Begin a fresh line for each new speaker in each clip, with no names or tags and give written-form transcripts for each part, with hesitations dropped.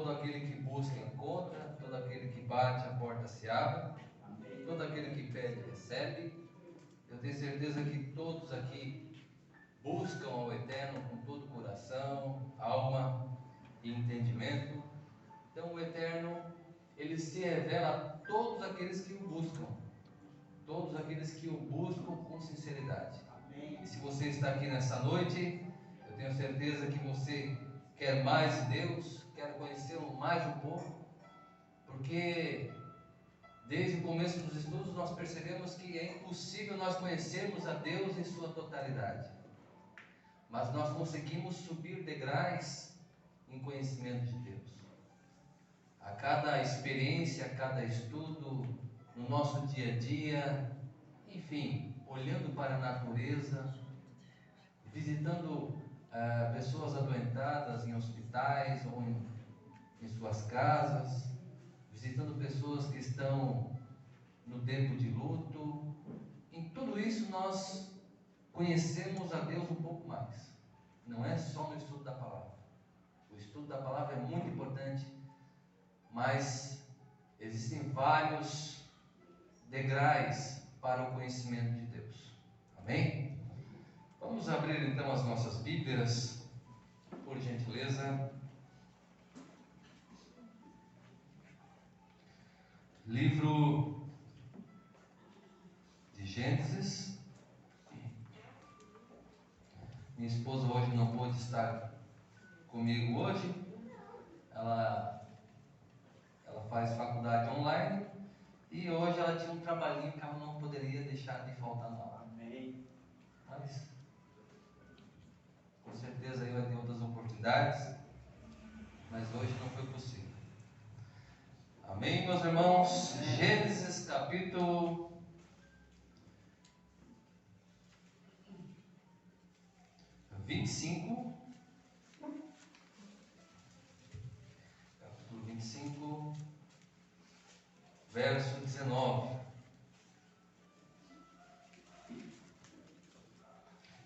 todo aquele que busca encontra, todo aquele que bate a porta se abre, todo aquele que pede recebe. Eu tenho certeza que todos aqui buscam ao Eterno com todo o coração, alma e entendimento. Então o Eterno, Ele se revela a todos aqueles que o buscam, todos aqueles que o buscam com sinceridade. Amém. E se você está aqui nessa noite, eu tenho certeza que você quer mais de Deus, quer conhecê-lo mais um pouco, porque desde o começo dos estudos nós percebemos que é impossível nós conhecermos a Deus em sua totalidade, mas nós conseguimos subir degraus em conhecimento de Deus. A cada experiência, a cada estudo, no nosso dia a dia, enfim, olhando para a natureza, visitando pessoas adoentadas em hospitais ou em suas casas, visitando pessoas que estão no tempo de luto. Em tudo isso nós conhecemos a Deus um pouco mais. Não é só no estudo da palavra. O estudo da palavra é muito importante, mas existem vários degraus para o conhecimento de Deus. Amém? Vamos abrir então as nossas Bíblias, por gentileza. Livro de Gênesis. Minha esposa hoje não pôde estar comigo hoje. Ela faz faculdade online e hoje ela tinha um trabalhinho que ela não poderia deixar de faltar na aula. Amém. Mas com certeza aí vai ter outras oportunidades, mas hoje não foi possível. Amém, meus irmãos? Gênesis capítulo 25. Capítulo 25, verso 19.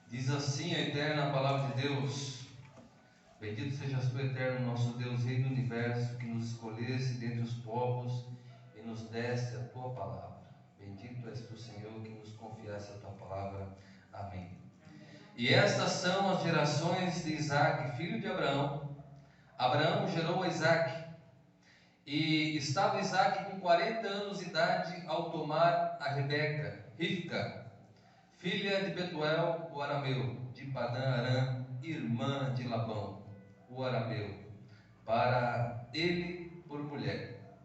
Diz assim a eterna palavra de Deus: Bendito sejas tu, eterno nosso Deus, Rei do universo, que nos escolheste dentre os povos e nos deste a tua palavra. Bendito és tu, Senhor, que nos confiaste a tua palavra. Amém. E estas são as gerações de Isaque, filho de Abraão. Abraão gerou a Isaque. E estava Isaque com 40 anos de idade ao tomar a Rivca, filha de Betuel, o arameu, de Padã Arã, irmã de Labão, o arameu, para ele por mulher.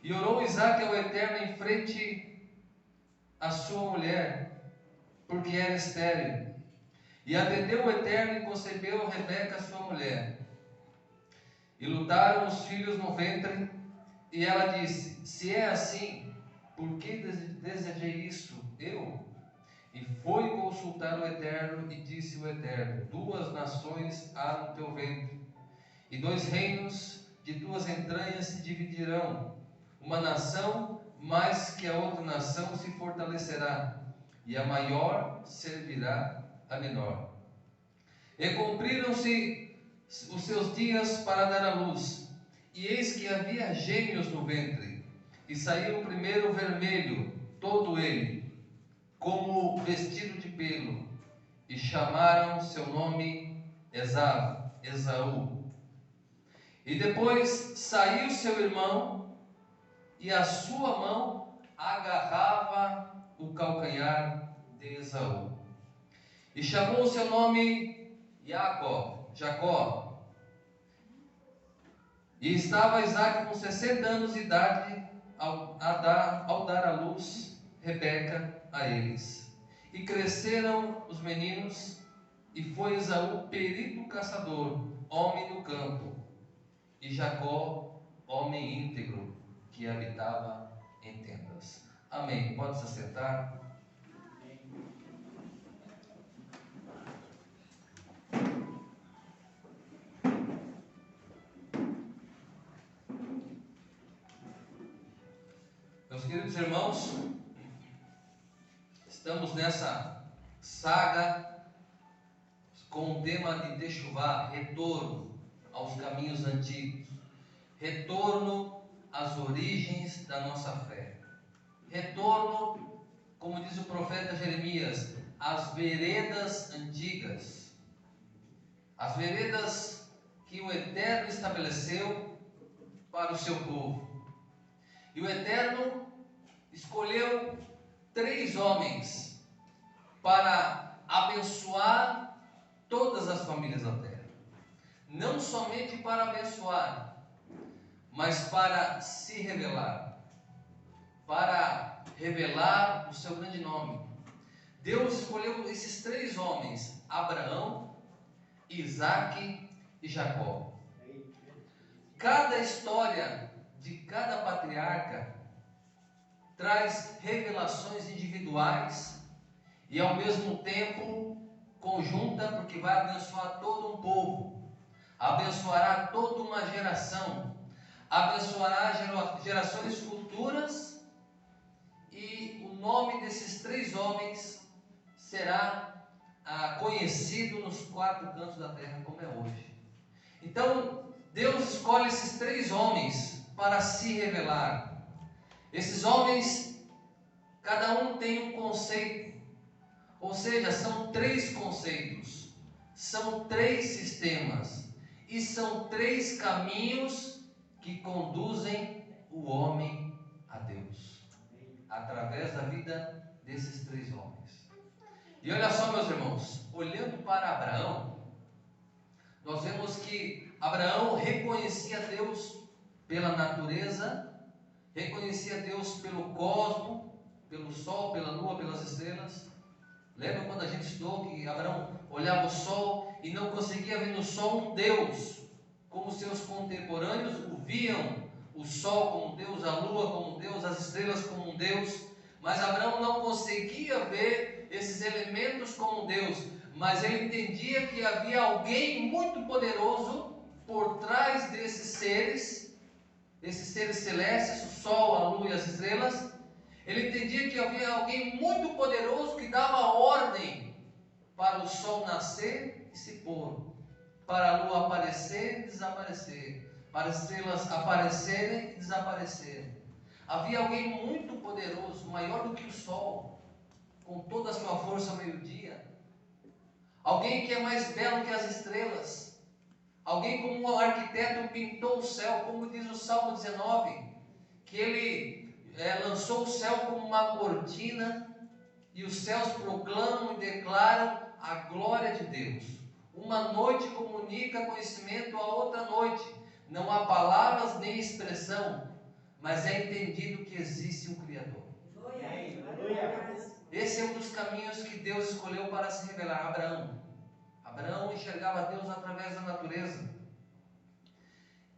E orou Isaque ao Eterno em frente à sua mulher, porque era estéril. E atendeu o Eterno e concebeu Rebeca, sua mulher. E lutaram os filhos no ventre, e ela disse: Se é assim, por que desejei isso eu? E foi consultar o Eterno, e disse o Eterno: 2 nações há no teu ventre, e 2 reinos de tuas entranhas se dividirão. Uma nação mais que a outra nação se fortalecerá, e a maior servirá a menor. E cumpriram-se os seus dias para dar à luz, e eis que havia gêmeos no ventre, e saiu o primeiro vermelho, todo ele, como vestido de pelo, e chamaram seu nome Esaú. E depois saiu seu irmão, e a sua mão agarrava o calcanhar de Esaú. E chamou seu nome Jacó. E estava Isaque com 60 anos de idade ao dar à luz Rebeca a eles. E cresceram os meninos, e foi Esaú perito caçador, homem do campo, e Jacó, homem íntegro, que habitava em tendas. Amém. Pode se assentar. Meus queridos irmãos, estamos nessa saga com o tema de Techuvá, retorno aos caminhos antigos. retorno às origens da nossa fé. Retorno, como diz o profeta Jeremias, às veredas antigas. As veredas que o Eterno estabeleceu para o seu povo. E o Eterno escolheu 3 homens para abençoar todas as famílias da terra. Não somente para abençoar, mas para se revelar. Para revelar o seu grande nome. Deus escolheu esses 3 homens, Abraão, Isaque e Jacó. Cada história de cada patriarca traz revelações individuais e ao mesmo tempo conjunta, porque vai abençoar todo um povo, abençoará toda uma geração, abençoará gerações futuras, e o nome desses 3 homens será conhecido nos 4 cantos da terra, como é hoje. Então Deus escolhe esses 3 homens para se revelar. Esses homens, cada um tem um conceito, ou seja, são 3 conceitos, são 3 sistemas e são 3 caminhos que conduzem o homem a Deus, através da vida desses 3 homens. E olha só, meus irmãos, olhando para Abraão, nós vemos que Abraão reconhecia Deus pela natureza, reconhecia Deus pelo cosmo, pelo sol, pela lua, pelas estrelas. Lembra quando a gente estudou que Abraão olhava o sol e não conseguia ver no sol um Deus, como seus contemporâneos o viam, o sol como Deus, a lua como Deus, as estrelas como um Deus, mas Abraão não conseguia ver esses elementos como Deus, mas ele entendia que havia alguém muito poderoso por trás desses seres celestes, o sol, a lua e as estrelas. Ele entendia que havia alguém muito poderoso que dava ordem para o sol nascer e se pôr, para a lua aparecer e desaparecer, para as estrelas aparecerem e desaparecerem. Havia alguém muito poderoso, maior do que o sol, com toda a sua força ao meio-dia. Alguém que é mais belo que as estrelas. Alguém como o arquiteto pintou o céu, como diz o Salmo 19, que ele lançou o céu como uma cortina e os céus proclamam e declaram a glória de Deus. Uma noite comunica conhecimento a outra noite. Não há palavras nem expressão, mas é entendido que existe um Criador. Esse é um dos caminhos que Deus escolheu para se revelar a Abraão. Abraão enxergava Deus através da natureza.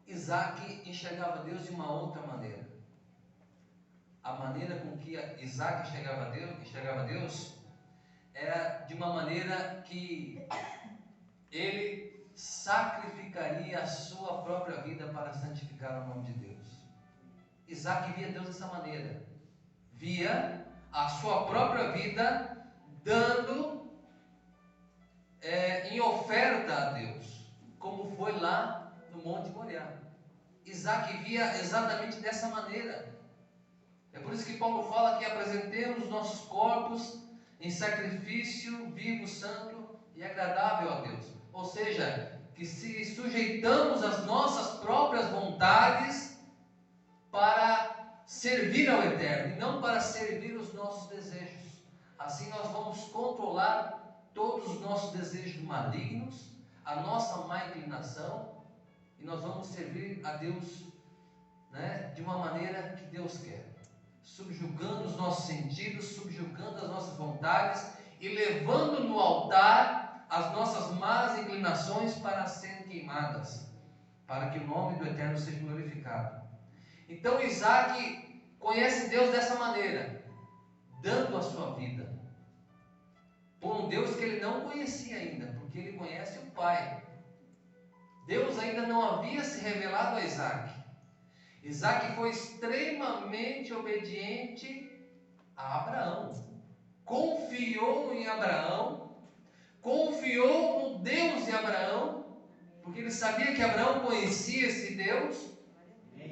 Isaque enxergava Deus de uma outra maneira. A maneira com que Isaque enxergava Deus era de uma maneira que ele sacrificaria a sua própria vida para santificar o nome de Deus. Isaque via Deus dessa maneira. Via a sua própria vida dando em oferta a Deus, como foi lá no Monte Moriá. Isaque via exatamente dessa maneira. É por isso que Paulo fala que apresentemos nossos corpos em sacrifício vivo, santo e agradável a Deus. Ou seja, que se sujeitamos às nossas próprias vontades para servir ao Eterno e não para servir os nossos desejos. Assim nós vamos controlar todos os nossos desejos malignos, a nossa má inclinação, e nós vamos servir a Deus, de uma maneira que Deus quer, subjugando os nossos sentidos, subjugando as nossas vontades e levando no altar as nossas más inclinações para serem queimadas, para que o nome do Eterno seja glorificado. Então Isaque conhece Deus dessa maneira, dando a sua vida por um Deus que ele não conhecia ainda, porque ele conhece o Pai. Deus ainda não havia se revelado a Isaque. Isaque foi extremamente obediente a Abraão. Confiou em Abraão, confiou no Deus de Abraão, porque ele sabia que Abraão conhecia esse Deus,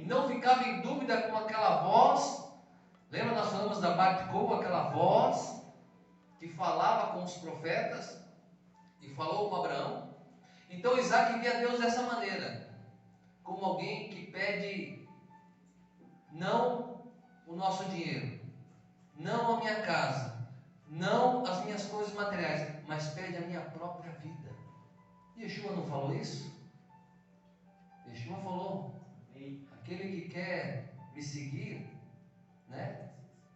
e não ficava em dúvida com aquela voz. Lembra, nós falamos da Bat-Kol, aquela voz que falava com os profetas e falou com Abraão. Então Isaac via Deus dessa maneira, como alguém que pede não o nosso dinheiro, não a minha casa, não as minhas coisas materiais, mas pede a minha própria vida. Yeshua não falou isso? Yeshua falou: aquele que quer me seguir, né,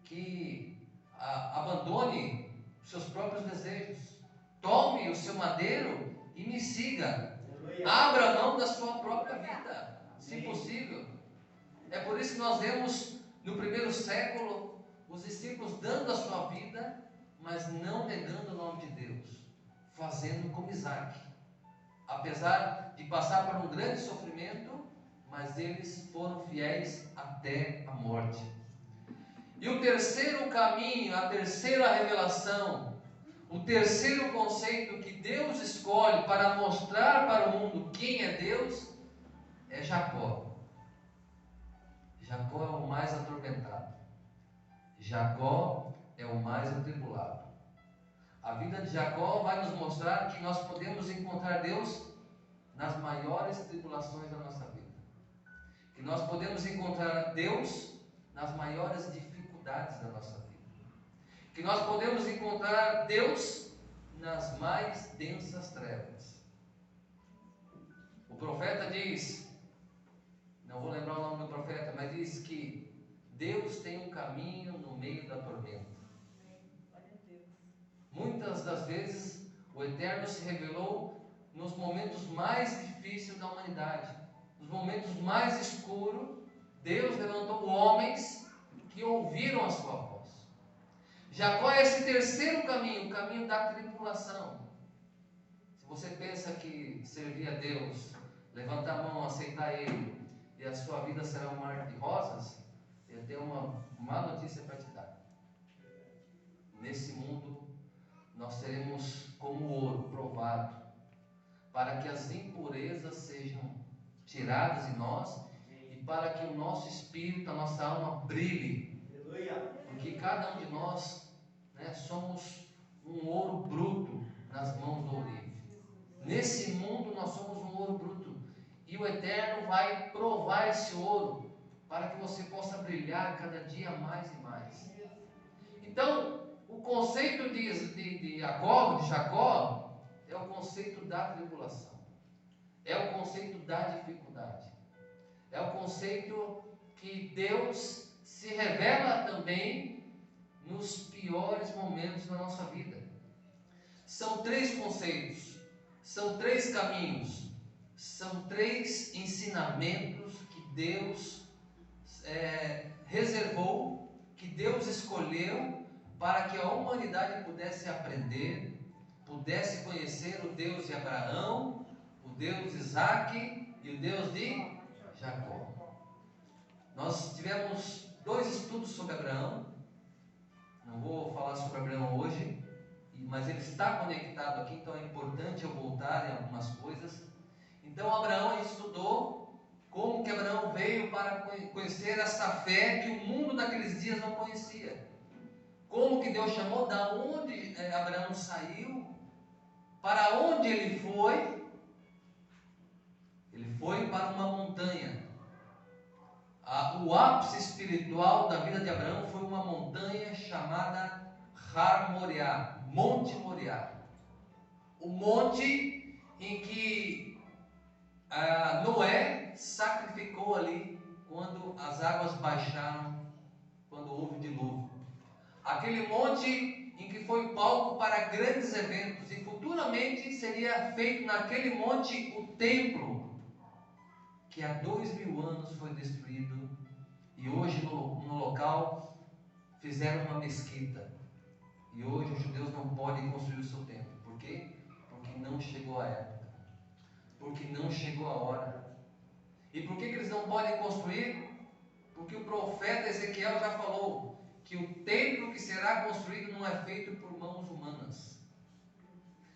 que abandone os seus próprios desejos, tome o seu madeiro e me siga. Abra mão da sua própria vida, se possível. É por isso que nós vemos no primeiro século os discípulos dando a sua vida, mas não negando o nome de Deus, fazendo como Isaac. Apesar de passar por um grande sofrimento, mas eles foram fiéis até a morte. E o terceiro caminho, a terceira revelação, o terceiro conceito que Deus escolhe para mostrar para o mundo quem é Deus, é Jacó. Jacó é o mais atormentado. Jacó é o mais atribulado. A vida de Jacó vai nos mostrar que nós podemos encontrar Deus nas maiores tribulações da nossa vida. Que nós podemos encontrar Deus nas maiores dificuldades da nossa vida. Que nós podemos encontrar Deus nas mais densas trevas. O profeta diz, não vou lembrar o nome do profeta, mas diz que Deus tem um caminho no meio da tormenta. Muitas das vezes o Eterno se revelou nos momentos mais difíceis da humanidade, nos momentos mais escuros. Deus levantou homens que ouviram a sua voz. Jacó é esse terceiro caminho, o caminho da tribulação. Se você pensa que servir a Deus, levantar a mão, aceitar Ele, e a sua vida será um mar de rosas, eu tenho uma má notícia para te dar. Nesse mundo, nós seremos como ouro provado, para que as impurezas sejam tiradas de nós e para que o nosso espírito, a nossa alma brilhe. Porque cada um de nós, né, somos um ouro bruto nas mãos do ourive. Nesse mundo nós somos um ouro bruto. E o Eterno vai provar esse ouro para que você possa brilhar cada dia mais e mais. Então, o conceito de Jacó é o conceito da tribulação. É o conceito da dificuldade. É o conceito que Deus se revela também nos piores momentos da nossa vida. São três conceitos, são três caminhos, são três ensinamentos que Deus reservou, que Deus escolheu para que a humanidade pudesse aprender, pudesse conhecer o Deus de Abraão, o Deus de Isaac e o Deus de Jacó. Nós tivemos 2 estudos sobre Abraão. Não vou falar sobre Abraão hoje, mas ele está conectado aqui, então é importante eu voltar em algumas coisas. Então Abraão, a gente estudou como que Abraão veio para conhecer essa fé que o mundo daqueles dias não conhecia. Como que Deus chamou, da onde Abraão saiu, para onde ele foi. Ele foi para uma montanha. O ápice espiritual da vida de Abraão foi uma montanha chamada Har Moriá, Monte Moriá. O monte em que Noé sacrificou ali quando as águas baixaram, quando houve o dilúvio. Aquele monte em que foi palco para grandes eventos, e futuramente seria feito naquele monte o templo, que há 2000 anos foi destruído, e hoje no local fizeram uma mesquita, e hoje os judeus não podem construir o seu templo. Por quê? Porque não chegou a época, porque não chegou a hora. E por que eles não podem construir? Porque o profeta Ezequiel já falou que o templo que será construído não é feito por mãos humanas.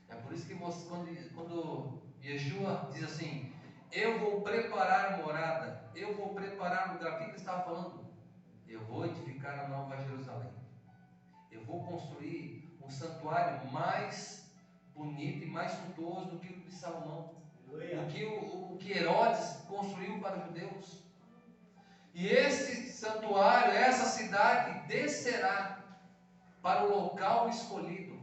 É por isso que quando Yeshua diz assim, eu vou preparar morada, eu vou preparar lugar. O que ele estava falando? Eu vou edificar a nova Jerusalém. Eu vou construir um santuário mais bonito e mais suntuoso do que o de Salomão, o que Herodes construiu para os judeus. E esse santuário, essa cidade descerá para o local escolhido,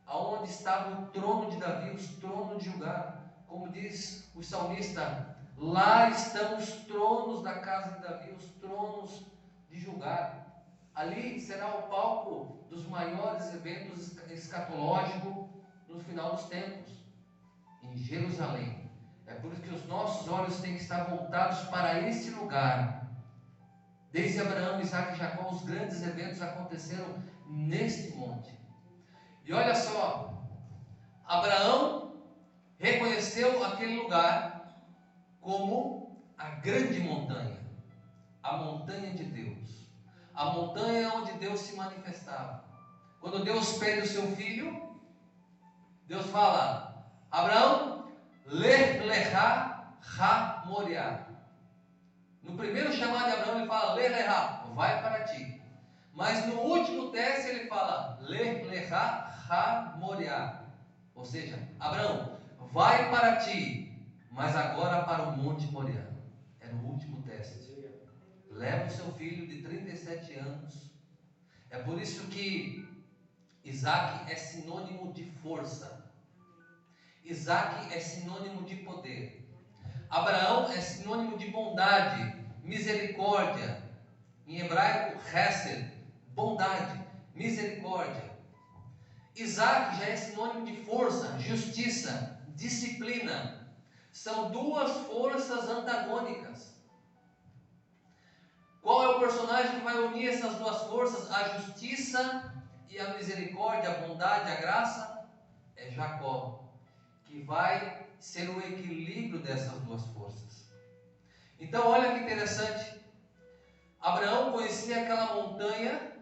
aonde estava o trono de Davi, o trono de Judá. Como diz o salmista, lá estão os tronos da casa de Davi, os tronos de Judá. Ali será o palco dos maiores eventos escatológicos no final dos tempos, em Jerusalém. É por isso que os nossos olhos têm que estar voltados para esse lugar. Desde Abraão, Isaac e Jacó, os grandes eventos aconteceram neste monte. E olha só, Abraão reconheceu aquele lugar como a grande montanha, a montanha de Deus, a montanha onde Deus se manifestava. Quando Deus pede o seu filho, Deus fala: Abraão, lech lecha ha moriá. No primeiro chamado de Abraão ele fala: lech lecha, vai para ti. Mas no último teste ele fala: lech lecha ha moriá. Ou seja, Abraão, vai para ti, mas agora para o Monte Moriá. Era o último teste. Leva o seu filho de 37 anos. É por isso que Isaac é sinônimo de força. Isaac é sinônimo de poder. Abraão é sinônimo de bondade, misericórdia. Em hebraico, chesed, bondade, misericórdia. Isaac já é sinônimo de força, justiça, disciplina. São duas forças antagônicas. Qual é o personagem que vai unir essas duas forças? A justiça e a misericórdia, a bondade, a graça? É Jacó, que vai ser o equilíbrio dessas duas forças. Então olha que interessante. Abraão conhecia aquela montanha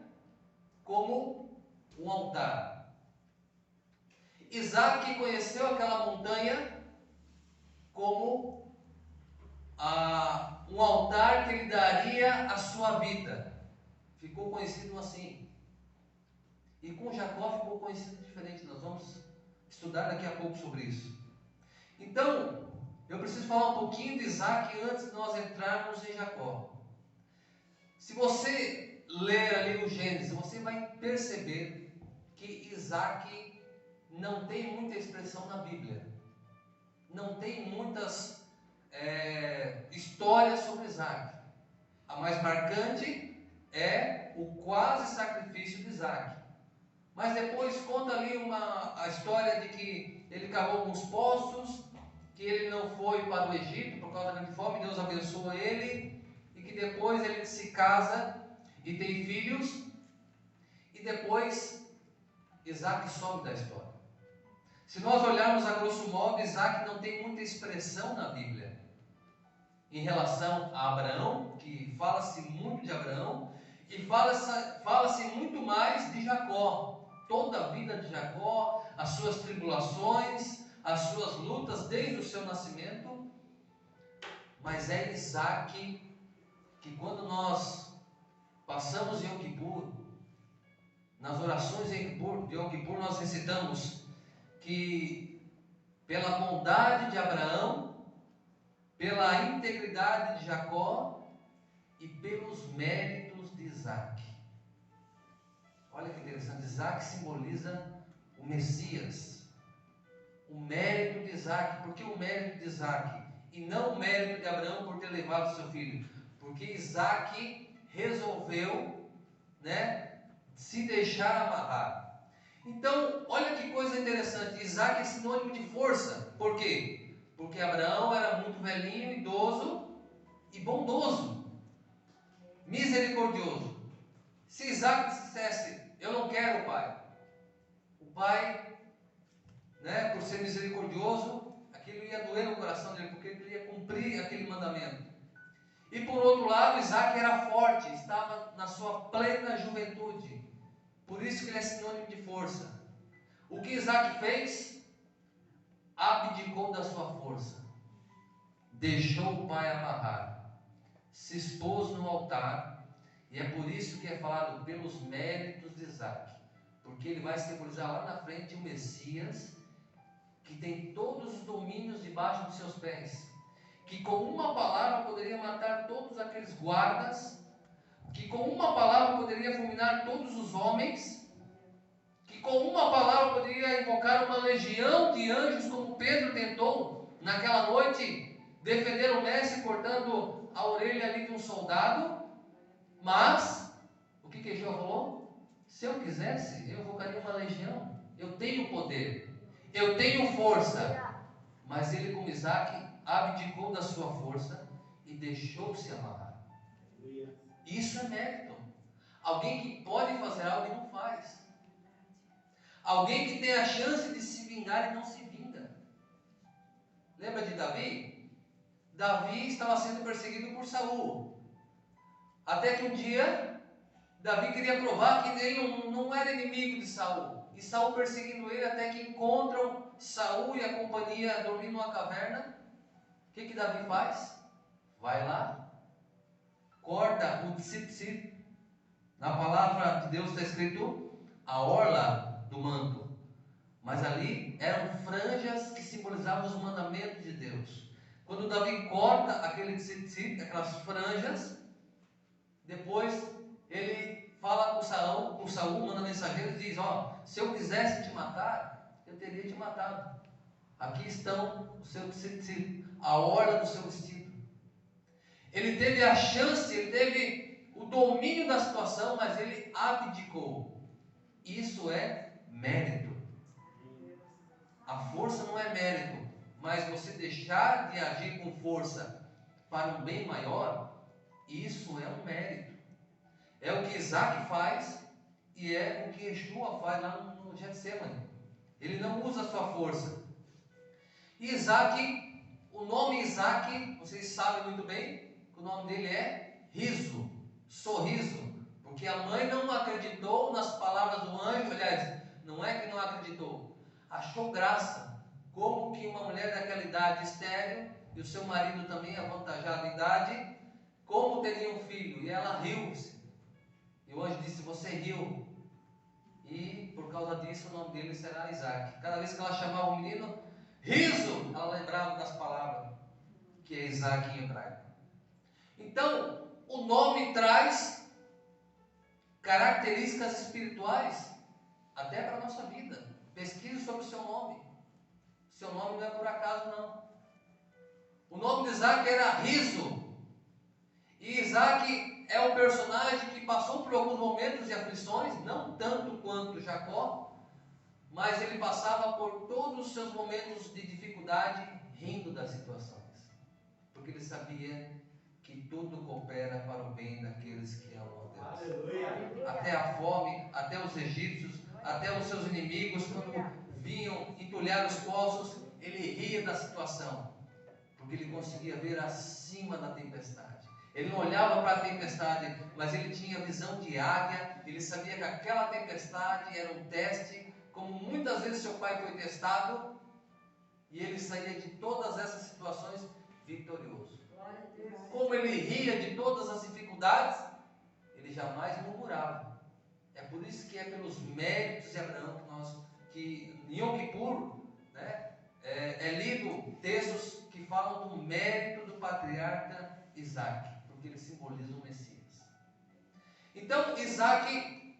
como um altar. Isaac conheceu aquela montanha como um altar que lhe daria a sua vida. Ficou conhecido assim. E com Jacó ficou conhecido diferente. Nós vamos estudar daqui a pouco sobre isso. Então, eu preciso falar um pouquinho de Isaac antes de nós entrarmos em Jacó. Se você ler ali o Gênesis, você vai perceber que Isaac não tem muita expressão na Bíblia. Não tem muitas histórias sobre Isaac. A mais marcante é o quase sacrifício de Isaac. Mas depois conta ali a história de que ele cavou alguns poços, que ele não foi para o Egito por causa da grande fome, Deus abençoa ele, e que depois ele se casa e tem filhos, e depois Isaac some da história. Se nós olharmos a grosso modo, Isaac não tem muita expressão na Bíblia em relação a Abraão, que fala-se muito de Abraão, e fala-se muito mais de Jacó. Toda a vida de Jacó, as suas tribulações, as suas lutas desde o seu nascimento. Mas é Isaac que, quando nós passamos Yom Kippur, nas orações de Yom Kippur nós recitamos que pela bondade de Abraão, pela integridade de Jacó e pelos méritos de Isaac. Olha que interessante, Isaac simboliza o Messias. O mérito de Isaac. Por que o mérito de Isaac? E não o mérito de Abraão por ter levado seu filho? Porque Isaac resolveu, se deixar amarrar. Então, olha que coisa interessante. Isaac é sinônimo de força. Por quê? Porque Abraão era muito velhinho, idoso e bondoso, misericordioso. Se Isaac dissesse: eu não quero, pai. O pai, por ser misericordioso, aquilo ia doer no coração dele, porque ele queria cumprir aquele mandamento. E por outro lado, Isaac era forte, estava na sua plena juventude. Por isso que ele é sinônimo de força. O que Isaac fez? Abdicou da sua força. deixou o pai amarrar, se expôs no altar, e é por isso que é falado pelos méritos de Isaac, porque ele vai simbolizar lá na frente o Messias, que tem todos os domínios debaixo dos seus pés, que com uma palavra poderia matar todos aqueles guardas, que com uma palavra poderia fulminar todos os homens, que com uma palavra poderia invocar uma legião de anjos, como Pedro tentou naquela noite, defender o mestre cortando a orelha ali de um soldado. Mas o que Yeshua falou? Se eu quisesse, eu invocaria uma legião. Eu tenho poder, eu tenho força. Mas ele, como Isaac, abdicou da sua força e deixou-se amarrar. Isso é mérito. Alguém que pode fazer algo e não faz. Alguém que tem a chance de se vingar e não se vinga. Lembra de Davi? Davi estava sendo perseguido por Saul. Até que um dia, Davi queria provar que ele não era inimigo de Saul. E Saul perseguindo ele, até que encontram Saul e a companhia dormindo numa caverna. O que Davi faz? Vai lá, corta o tzitzit. Na palavra de Deus está escrito a orla do manto. Mas ali eram franjas que simbolizavam os mandamentos de Deus. Quando Davi corta aquele tzitzit, aquelas franjas, depois ele fala com Saul, manda mensageiro e diz: se eu quisesse te matar, eu teria te matado. Aqui estão o seu tzitzit, a orla do seu vestido. Ele teve a chance, ele teve o domínio da situação, mas ele abdicou. Isso é mérito. A força não é mérito, mas você deixar de agir com força para um bem maior, isso é um mérito. É o que Isaac faz e é o que Yeshua faz lá no Getsemane. Ele não usa a sua força. E Isaac, o nome Isaac, vocês sabem muito bem que o nome dele é riso, sorriso, porque a mãe não acreditou nas palavras do anjo. Aliás, não é que não acreditou, achou graça. Como que uma mulher daquela idade estéril e o seu marido também avantajado em idade, como teria um filho? E ela riu-se. E o anjo disse: você riu. E por causa disso o nome dele será Isaac. Cada vez que ela chamava o menino, riso, ela lembrava das palavras, que é Isaac em hebraico. Então, o nome traz características espirituais até para a nossa vida. Pesquise sobre o seu nome. Seu nome não é por acaso, não. O nome de Isaac era riso. E Isaac é um personagem que passou por alguns momentos de aflições, não tanto quanto Jacó, mas ele passava por todos os seus momentos de dificuldade rindo das situações, porque ele sabia que tudo coopera para o bem daqueles que amam a Deus. Aleluia. Até a fome, até os egípcios, até os seus inimigos, quando vinham entulhar os poços, ele ria da situação, porque ele conseguia ver acima da tempestade. Ele não olhava para a tempestade, mas ele tinha visão de águia. Ele sabia que aquela tempestade era um teste, como muitas vezes seu pai foi testado, e ele saía de todas essas situações vitorioso. Como ele ria de todas as dificuldades, ele jamais murmurava. É por isso que é pelos méritos de Abraão que em Yom Kippur, né, é lido textos que falam do mérito do patriarca Isaac, porque ele simboliza o Messias. Então Isaac,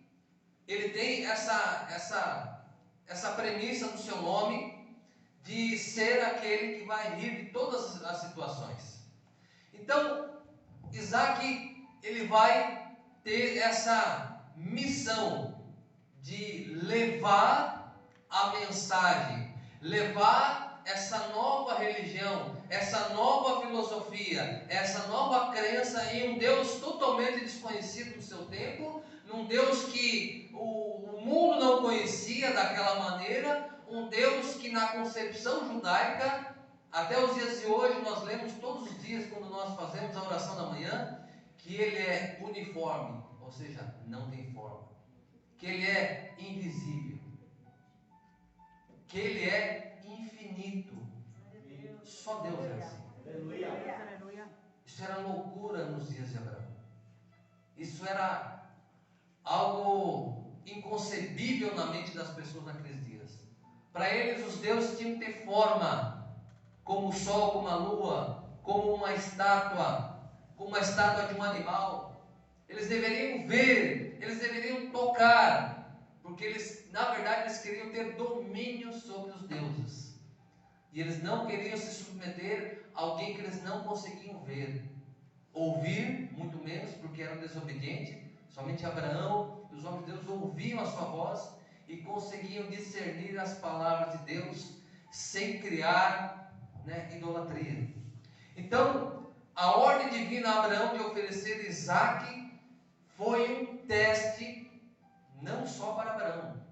ele tem essa premissa no seu nome de ser aquele que vai rir de todas as situações. Então Isaac, ele vai ter essa missão de levar a mensagem, levar essa nova religião, essa nova filosofia, essa nova crença em um Deus totalmente desconhecido no seu tempo, num Deus que o mundo não conhecia daquela maneira, um Deus que na concepção judaica, até os dias de hoje, nós lemos todos os dias quando nós fazemos a oração da manhã, que ele é uniforme, ou seja, não tem forma, que ele é invisível, que ele é infinito. Só Deus é assim. Isso era loucura nos dias de Abraão. Isso era algo inconcebível na mente das pessoas naqueles dias. Para eles, os deuses tinham que ter forma, como o sol, como a lua, como uma estátua de um animal. Eles deveriam ver, eles deveriam tocar, porque eles, na verdade, eles queriam ter domínio sobre os deuses. E eles não queriam se submeter a alguém que eles não conseguiam ver, ouvir, muito menos, porque eram desobedientes. Somente Abraão e os homens de Deus ouviam a sua voz e conseguiam discernir as palavras de Deus sem criar, idolatria. Então, a ordem divina a Abraão de oferecer Isaque foi um teste, não só para Abraão,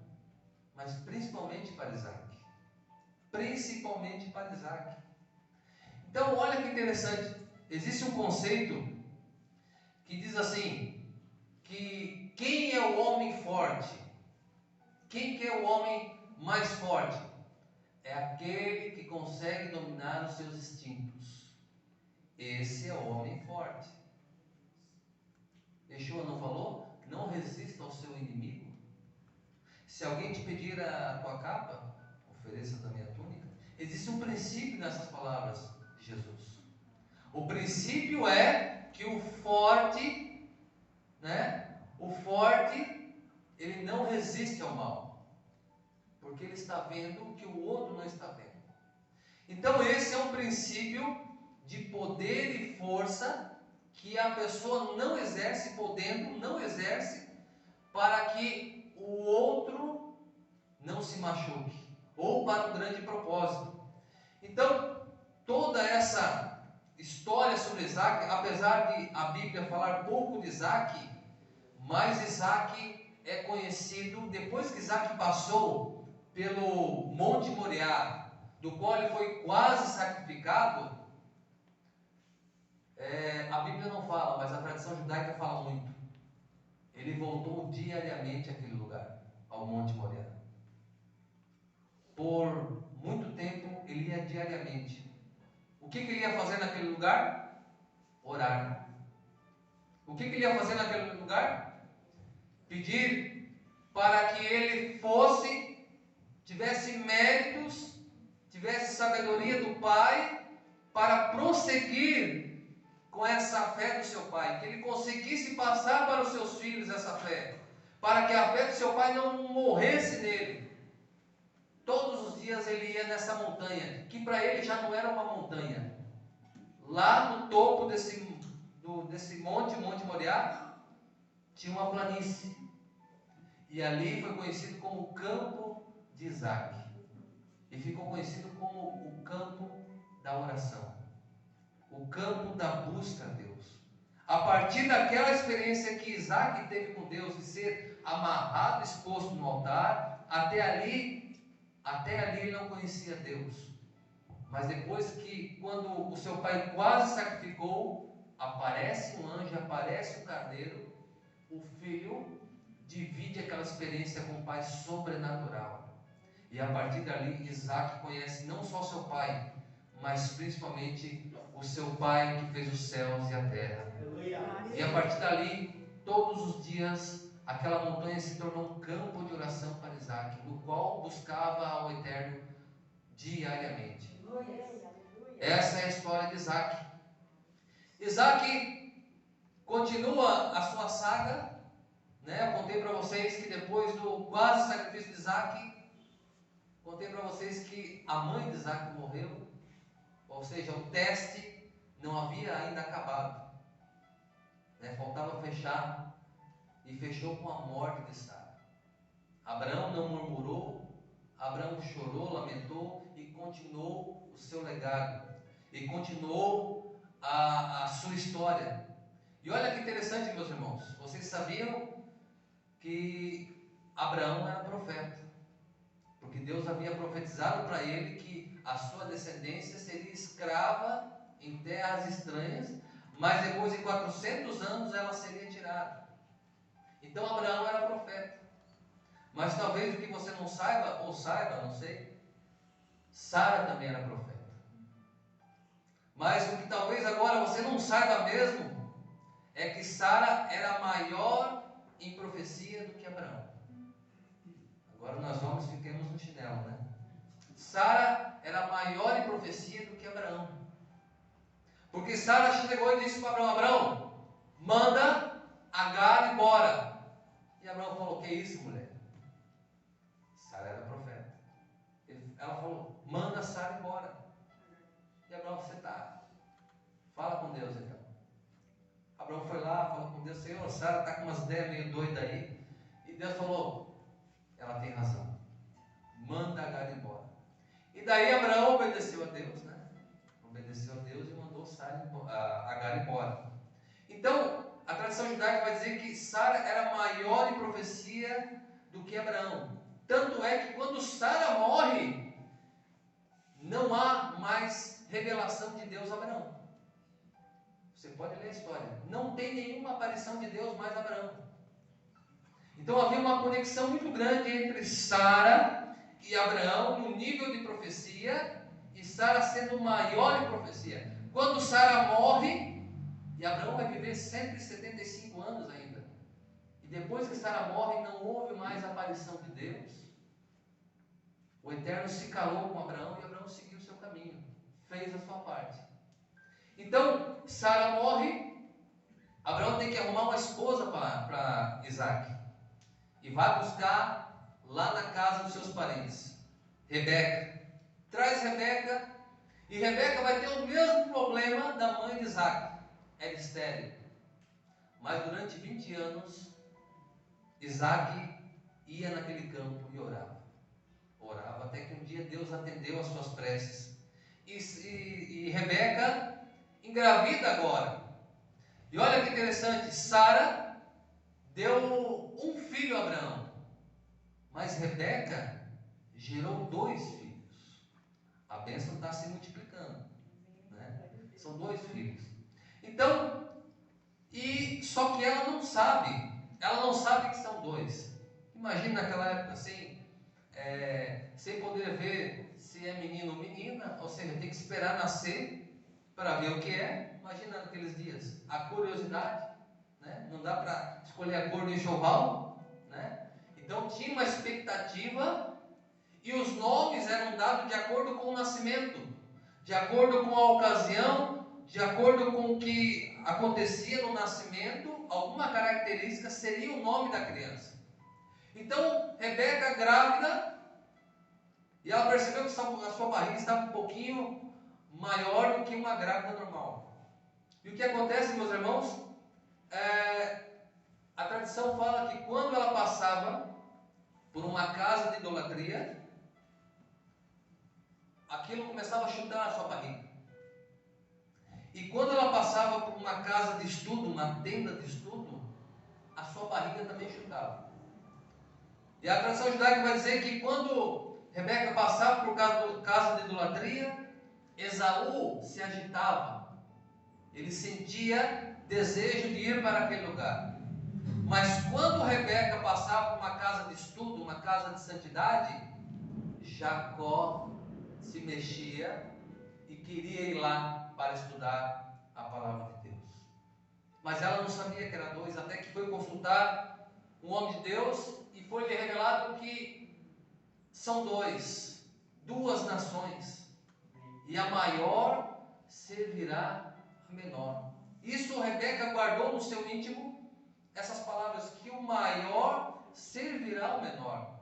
mas principalmente para Isaque. Principalmente para Isaque. Então, olha que interessante. Existe um conceito que diz assim, que quem é o homem forte? Quem que é o homem mais forte? É aquele que consegue dominar os seus instintos. Esse é o homem forte. Yeshua não falou? Não resista ao seu inimigo. Se alguém te pedir a tua capa, ofereça também a túnica. Existe um princípio nessas palavras de Jesus. O princípio é que o forte, ele não resiste ao mal, porque ele está vendo o que o outro não está vendo. Então esse é um princípio de poder e força que a pessoa não exerce, podendo, não exerce, para que o outro não se machuque, ou para um grande propósito. Então, toda essa história sobre Isaque, apesar de a Bíblia falar pouco de Isaque, mas Isaque é conhecido, depois que Isaque passou pelo Monte Moriá, do qual ele foi quase sacrificado, a Bíblia não fala, mas a tradição judaica fala muito. Ele voltou diariamente àquele lugar, ao Monte Moriá. Por muito tempo ele ia diariamente. O que ele ia fazer naquele lugar? Orar. O que ele ia fazer naquele lugar? Pedir para que ele tivesse méritos, tivesse sabedoria do Pai, para prosseguir com essa fé do seu Pai, que ele conseguisse passar para os seus filhos essa fé, para que a fé do seu Pai não morresse nele. Todos os dias ele ia nessa montanha, que para ele já não era uma montanha. Lá no topo desse Monte Moriá, tinha uma planície. E ali foi conhecido como o campo de Isaque. E ficou conhecido como o campo da oração. O campo da busca a Deus. A partir daquela experiência que Isaque teve com Deus, de ser amarrado, exposto no altar, até ali ele não conhecia Deus. Mas depois que, quando o seu pai quase sacrificou, aparece um anjo, aparece um carneiro, o filho divide aquela experiência com o pai sobrenatural. E a partir dali, Isaque conhece não só seu pai, mas principalmente o seu pai que fez os céus e a terra. E a partir dali, todos os dias, aquela montanha se tornou um campo de oração para Isaque, no qual buscava ao Eterno diariamente. Essa é a história de Isaque. Isaque continua a sua saga, Eu contei para vocês que depois do quase sacrifício de Isaque, contei para vocês que a mãe de Isaque morreu, ou seja, o teste não havia ainda acabado, faltava fechar, e fechou com a morte de Sara. Abraão não murmurou, Abraão chorou, lamentou e continuou o seu legado, e continuou a sua história. E olha que interessante, meus irmãos, vocês sabiam que Abraão era profeta, porque Deus havia profetizado para ele que a sua descendência seria escrava em terras estranhas, mas depois de 400 anos ela seria tirada. Então Abraão era profeta. Mas talvez o que você não saiba, ou saiba, não sei, Sara também era profeta. Mas o que talvez agora você não saiba mesmo é que Sara era maior em profecia do que Abraão. Agora nós vamos fiquemos no chinelo, né? Sara era maior em profecia do que Abraão. Porque Sara chegou e disse para Abraão: Abraão, manda Agar embora. E Abraão falou: que isso, mulher? Sara era profeta. Ela falou: manda Sara embora. E Abraão: você está? Fala com Deus então. Abraão foi lá, falou com Deus: Senhor, Sara está com umas ideias meio doidas aí. E Deus falou: ela tem razão, manda Agar embora. E daí Abraão obedeceu a Deus, né? Obedeceu a Deus e mandou Agar embora. Então, a tradição judaica vai dizer que Sara era maior em profecia do que Abraão. Tanto é que quando Sara morre, não há mais revelação de Deus a Abraão. Você pode ler a história. Não tem nenhuma aparição de Deus mais a Abraão. Então havia uma conexão muito grande entre Sara e Abraão no nível de profecia, e Sara sendo maior em profecia. Quando Sara morre, e Abraão vai viver 175 anos ainda, e depois que Sara morre, não houve mais aparição de Deus. O Eterno se calou com Abraão e Abraão seguiu o seu caminho, fez a sua parte. Então, Sara morre, Abraão tem que arrumar uma esposa para Isaac. E vai buscar lá na casa dos seus parentes, Rebeca. Traz Rebeca, e Rebeca vai ter o mesmo problema da mãe de Isaac, era estéril. Mas durante 20 anos, Isaac ia naquele campo e orava. Orava até que um dia Deus atendeu as suas preces. E Rebeca engravida agora. E olha que interessante, Sara deu um filho a Abraão, mas Rebeca gerou 2 filhos. A bênção está se multiplicando, né? São 2 filhos. Então, só que ela não sabe que são 2. Imagina naquela época assim, sem poder ver se é menino ou menina, ou seja, tem que esperar nascer para ver o que é. Imagina naqueles dias, a curiosidade, né? Não dá para escolher a cor do enxoval, né? Então tinha uma expectativa, e os nomes eram dados de acordo com o nascimento, de acordo com a ocasião, de acordo com o que acontecia no nascimento. Alguma característica seria o nome da criança. Então Rebeca grávida, e ela percebeu que a sua barriga estava um pouquinho maior do que uma grávida normal. E o que acontece, meus irmãos? A tradição fala que quando ela passava por uma casa de idolatria, aquilo começava a chutar a sua barriga. E quando ela passava por uma casa de estudo, uma tenda de estudo, a sua barriga também chutava. E a tradição judaica vai dizer que quando Rebeca passava por casa de idolatria, Esaú se agitava. Ele sentia desejo de ir para aquele lugar. Mas quando Rebeca passava por uma casa de estudo, uma casa de santidade, Jacó se mexia e queria ir lá para estudar a palavra de Deus. Mas ela não sabia que era 2, até que foi consultar um homem de Deus e foi-lhe revelado que são 2 nações, e a maior servirá a menor. Isso Rebeca guardou no seu íntimo, essas palavras, que o maior servirá ao menor.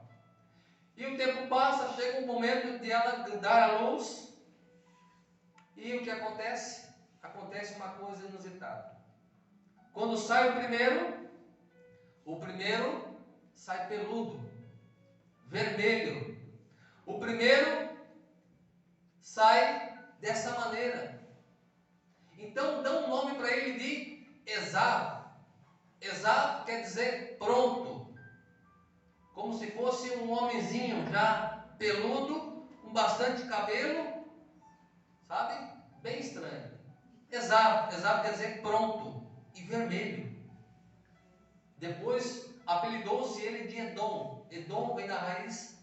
E o tempo passa, chega um momento de ela dar a luz, e o que acontece? Acontece uma coisa inusitada. Quando sai o primeiro sai peludo, vermelho. O primeiro sai dessa maneira. Então dão um nome para ele de Esaú. Esaú quer dizer pronto, como se fosse um homenzinho já peludo, com bastante cabelo, sabe? Bem estranho. Esaú quer dizer pronto e vermelho. Depois apelidou-se ele de Edom. Edom vem da raiz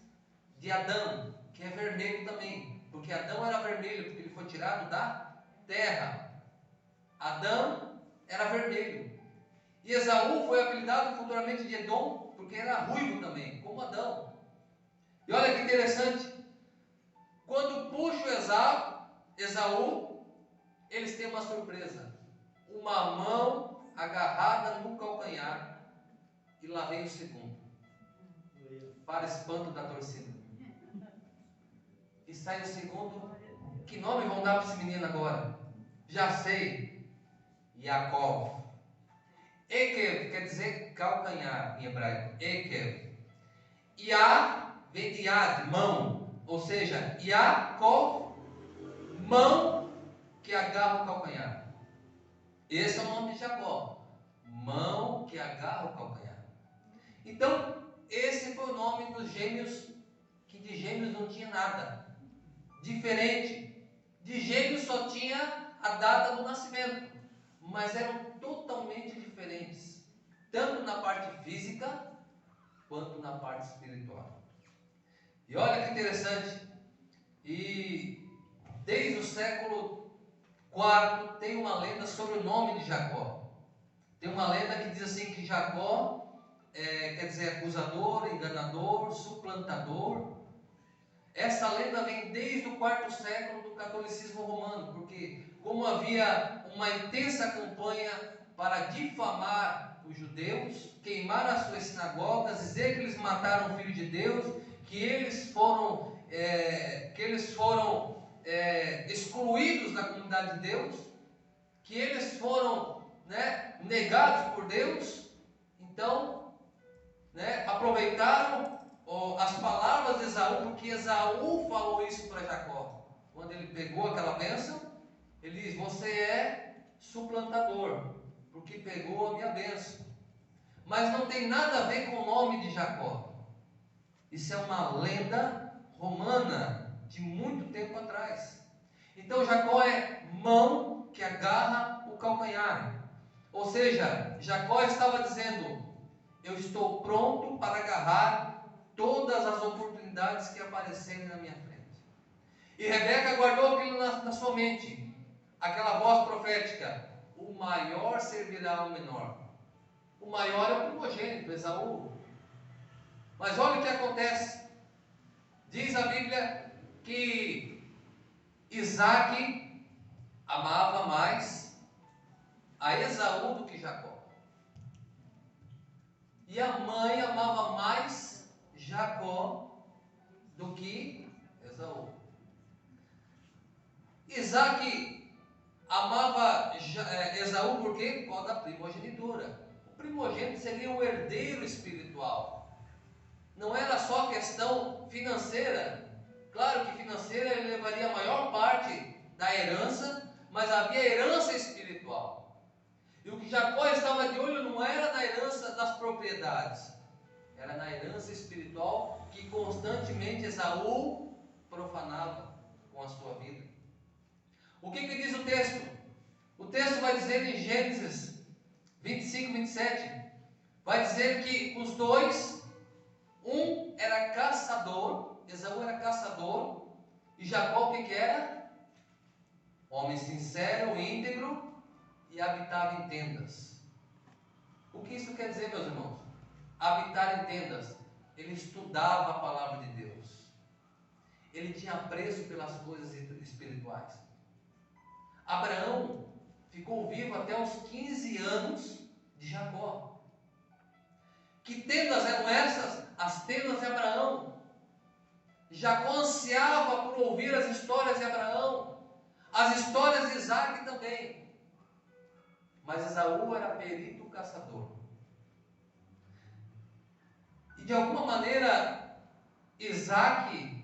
de Adão, que é vermelho também, porque Adão era vermelho, porque ele foi tirado da terra. Adão era vermelho. E Esaú foi apelidado futuramente de Edom, porque era ruivo também, como Adão. E olha que interessante, quando puxa o Esaú, eles têm uma surpresa. Uma mão agarrada no calcanhar, e lá vem o segundo, para espanto da torcida. E sai o segundo. Que nome vão dar para esse menino agora? Já sei. Yaakov. Ekev quer dizer calcanhar em hebraico. Ekev. Yá vem de Yad, mão. Ou seja, Yaakov, mão que agarra o calcanhar. Esse é o nome de Jacó. Mão que agarra o calcanhar. Então, esse foi o nome dos gêmeos, que de gêmeos não tinha nada. Diferente. De gêmeos só tinha a data do nascimento. Mas eram totalmente diferentes. Tanto na parte física, quanto na parte espiritual. E olha que interessante. E desde o século IV tem uma lenda sobre o nome de Jacó. Tem uma lenda que diz assim que Jacó quer dizer acusador, enganador, suplantador. Essa lenda vem desde o quarto século do catolicismo romano, porque como havia uma intensa campanha para difamar os judeus, queimar as suas sinagogas, dizer que eles mataram o Filho de Deus, que eles foram excluídos da comunidade de Deus, que eles foram negados por Deus. Então, aproveitaram as palavras de Esaú, porque Esaú falou isso para Jacó. Quando ele pegou aquela bênção, ele diz: você é suplantador, porque pegou a minha bênção. Mas não tem nada a ver com o nome de Jacó. Isso é uma lenda romana de muito tempo atrás. Então Jacó é mão que agarra o calcanhar. Ou seja, Jacó estava dizendo: eu estou pronto para agarrar todas as oportunidades que aparecerem na minha frente. E Rebeca guardou aquilo na sua mente, aquela voz profética: o maior servirá ao menor. O maior é o primogênito, Esaú. Mas olha o que acontece. Diz a Bíblia que Isaac amava mais a Esaú do que Jacó. E a mãe amava mais Jacó do que Esaú. Isaac amava Esaú por quê? Por causa da primogenitura. O primogênito seria o herdeiro espiritual. Não era só questão financeira. Claro que financeira ele levaria a maior parte da herança, mas havia herança espiritual. E o que Jacó estava de olho não era na herança das propriedades, era na herança espiritual que constantemente Esaú profanava com a sua vida. O que diz o texto? O texto vai dizer em Gênesis 25, 27, vai dizer que os dois, um era caçador, Esaú era caçador, e Jacó o que era? Homem sincero, íntegro, e habitava em tendas. O que isso quer dizer, meus irmãos? Habitar em tendas. Ele estudava a palavra de Deus. Ele tinha apreço pelas coisas espirituais. Abraão ficou vivo até os 15 anos de Jacó. Que tendas eram essas? As tendas de Abraão. Jacó ansiava por ouvir as histórias de Abraão, as histórias de Isaac também. Mas Esaú era perito caçador. E de alguma maneira, Isaac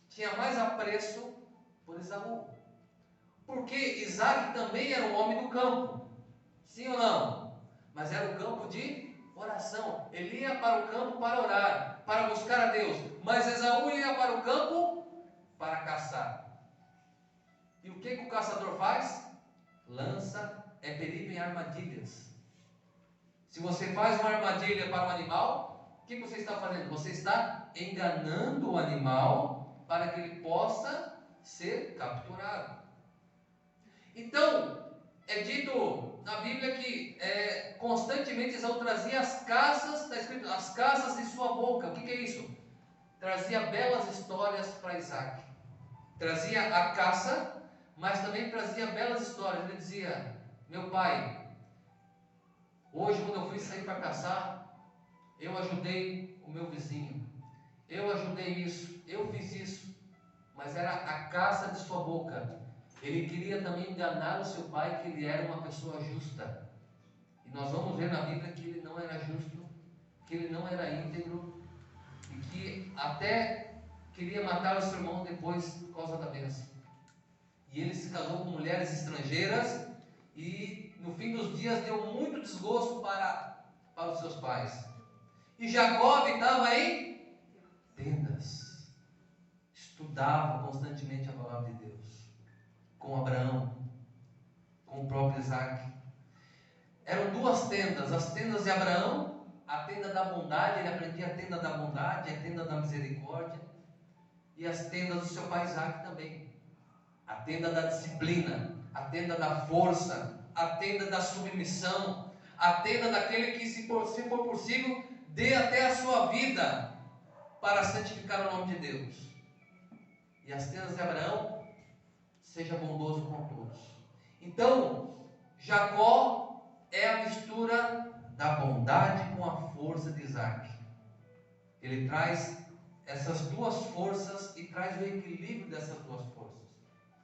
tinha mais apreço por Esaú. Porque Isaac também era um homem do campo. Sim ou não? Mas era um campo de oração. Ele ia para o campo para orar, para buscar a Deus. Mas Esaú ia para o campo para caçar. E o que o caçador faz? É perito em armadilhas. Se você faz uma armadilha para um animal, o que você está fazendo? Você está enganando o animal para que ele possa ser capturado. Então, é dito na Bíblia que constantemente Esaú trazia as caças, está escrito, as caças de sua boca. O que é isso? Trazia belas histórias para Isaac. Trazia a caça, mas também trazia belas histórias. Ele dizia: meu pai, hoje quando eu fui sair para caçar, eu ajudei o meu vizinho, eu ajudei isso, eu fiz isso, mas era a caça de sua boca. Ele queria também enganar o seu pai, que ele era uma pessoa justa. E nós vamos ver na Bíblia que ele não era justo, que ele não era íntegro, e que até queria matar o seu irmão depois por causa da bênção. E ele se casou com mulheres estrangeiras, e no fim dos dias deu muito desgosto para os seus pais. E Jacó habitava em tendas, estudava constantemente a palavra de Deus, com Abraão, com o próprio Isaac. Eram duas tendas, as tendas de Abraão, a tenda da bondade, ele aprendia a tenda da bondade, a tenda da misericórdia, e as tendas do seu pai Isaac também, a tenda da disciplina, a tenda da força, a tenda da submissão, a tenda daquele que, se for possível, dê até a sua vida para santificar o nome de Deus. E as tendas de Abraão, seja bondoso com todos. Então, Jacó é a mistura da bondade com a força de Isaac. Ele traz essas duas forças e traz o equilíbrio dessas duas forças.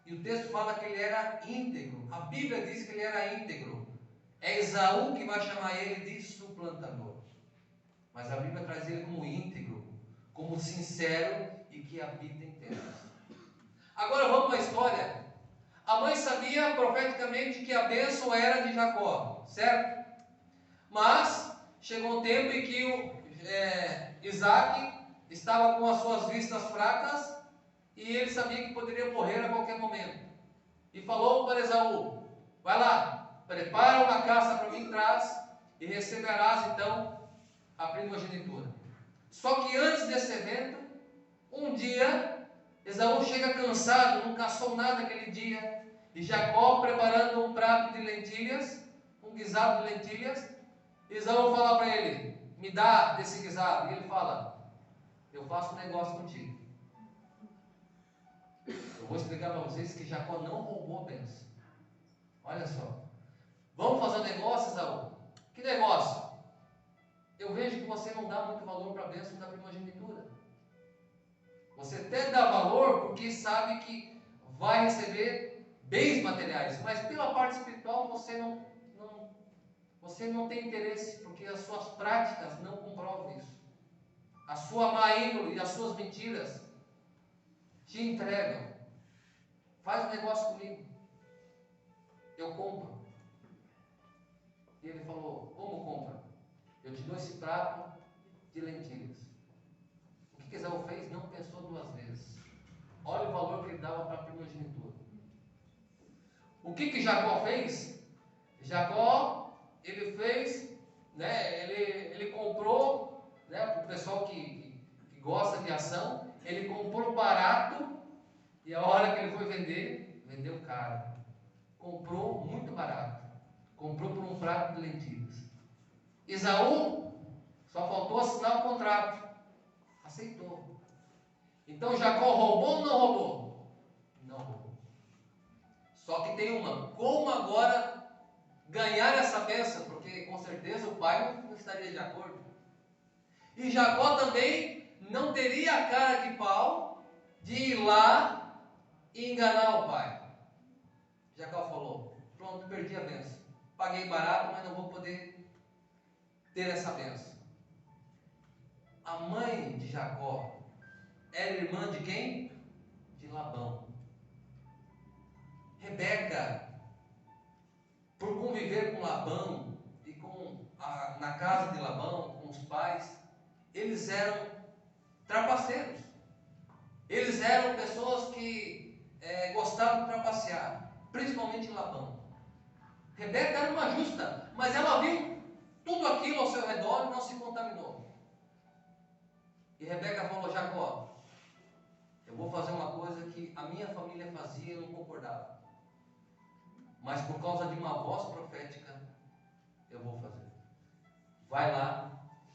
E o texto fala que ele era íntegro. A Bíblia diz que ele era íntegro. É Esaú que vai chamar ele de suplantador. Mas a Bíblia traz ele como íntegro, como sincero e que habita em tendas. Agora vamos para a história. A mãe sabia profeticamente que a bênção era de Jacó, certo? Mas chegou um tempo em que Isaac estava com as suas vistas fracas e ele sabia que poderia morrer a qualquer momento. E falou para Esaú: vai lá, prepara uma caça para mim, traz, e receberás então a primogenitura. Só que antes desse evento, um dia, Esaú chega cansado, não caçou nada aquele dia, e Jacó preparando um prato de lentilhas, um guisado de lentilhas. Esaú fala para ele: me dá desse guisado. E ele fala: eu faço um negócio contigo. Eu vou explicar para vocês que Jacó não roubou a bênção. Olha só. Vamos fazer um negócio, Esaú? Que negócio? Eu vejo que você não dá muito valor para a bênção da primogenitura. Você até dá valor porque sabe que vai receber bens materiais, mas pela parte espiritual você não tem interesse, porque as suas práticas não comprovam isso. A sua má índole e as suas mentiras te entregam. Faz um negócio comigo, eu compro. E ele falou: como compra? Eu te dou esse prato de lentilhas. O que Esaú fez? Não pensou duas vezes. Olha o valor que ele dava para a primogenitura. O que Jacó fez? Jacó, ele fez, ele comprou, para o pessoal que gosta de ação, ele comprou barato, e a hora que ele foi vender, vendeu caro. Comprou muito barato. Comprou por um prato de lentilhas. Esaú só faltou assinar o contrato. Aceitou. Então Jacó roubou ou não roubou? Não roubou. Só que tem como agora ganhar essa bênção? Porque com certeza o pai não estaria de acordo. E Jacó também não teria a cara de pau de ir lá e enganar o pai. Jacó falou: pronto, perdi a bênção. Paguei barato, mas não vou poder ter essa bênção. A mãe de Jacó era irmã de quem? De Labão. Rebeca, por conviver com Labão e na casa de Labão, com os pais, eles eram trapaceiros. Eles eram pessoas que gostavam de trapacear, principalmente Labão. Rebeca era uma justa, mas ela viu tudo aquilo ao seu redor e não se contaminou. E Rebeca falou: Jacó, eu vou fazer uma coisa que a minha família fazia e eu não concordava. mas por causa de uma voz profética, eu vou fazer. Vai lá,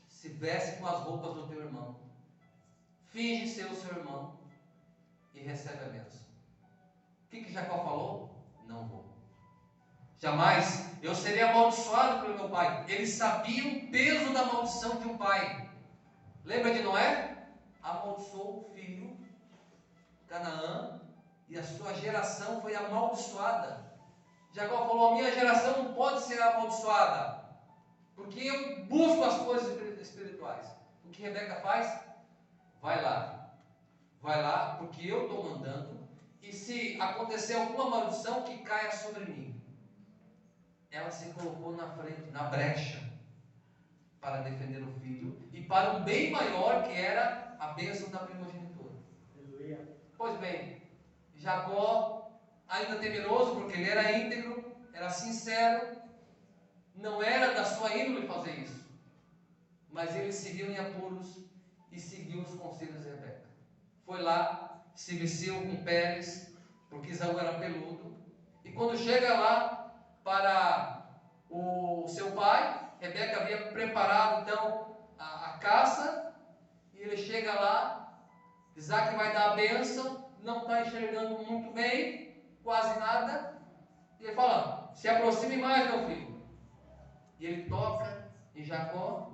se veste com as roupas do teu irmão, finge ser o seu irmão e recebe a bênção. O que Jacó falou? Não vou. Jamais eu serei amaldiçoado pelo meu pai. Ele sabia o peso da maldição de um pai. Lembra de Noé? Amaldiçoou o filho, Canaã, e a sua geração foi amaldiçoada. Jacó falou: a minha geração não pode ser amaldiçoada, porque eu busco as coisas espirituais. O que Rebeca faz? Vai lá, porque eu estou mandando, e se acontecer alguma maldição, que caia sobre mim. Ela se colocou na frente, na brecha, para defender o filho, e para um bem maior, que era a bênção da primogenitura. Pois bem, Jacó, ainda temeroso, porque ele era íntegro, era sincero, não era da sua índole fazer isso, mas ele se viu em apuros e seguiu os conselhos de Rebeca. Foi lá, se vestiu com peles, porque Esaú era peludo, e quando chega lá para o seu pai, Rebeca havia preparado então a caça, e ele chega lá, Isaac vai dar a bênção, não está enxergando muito bem, quase nada, e ele fala: se aproxime mais, meu filho. E ele toca em Jacó,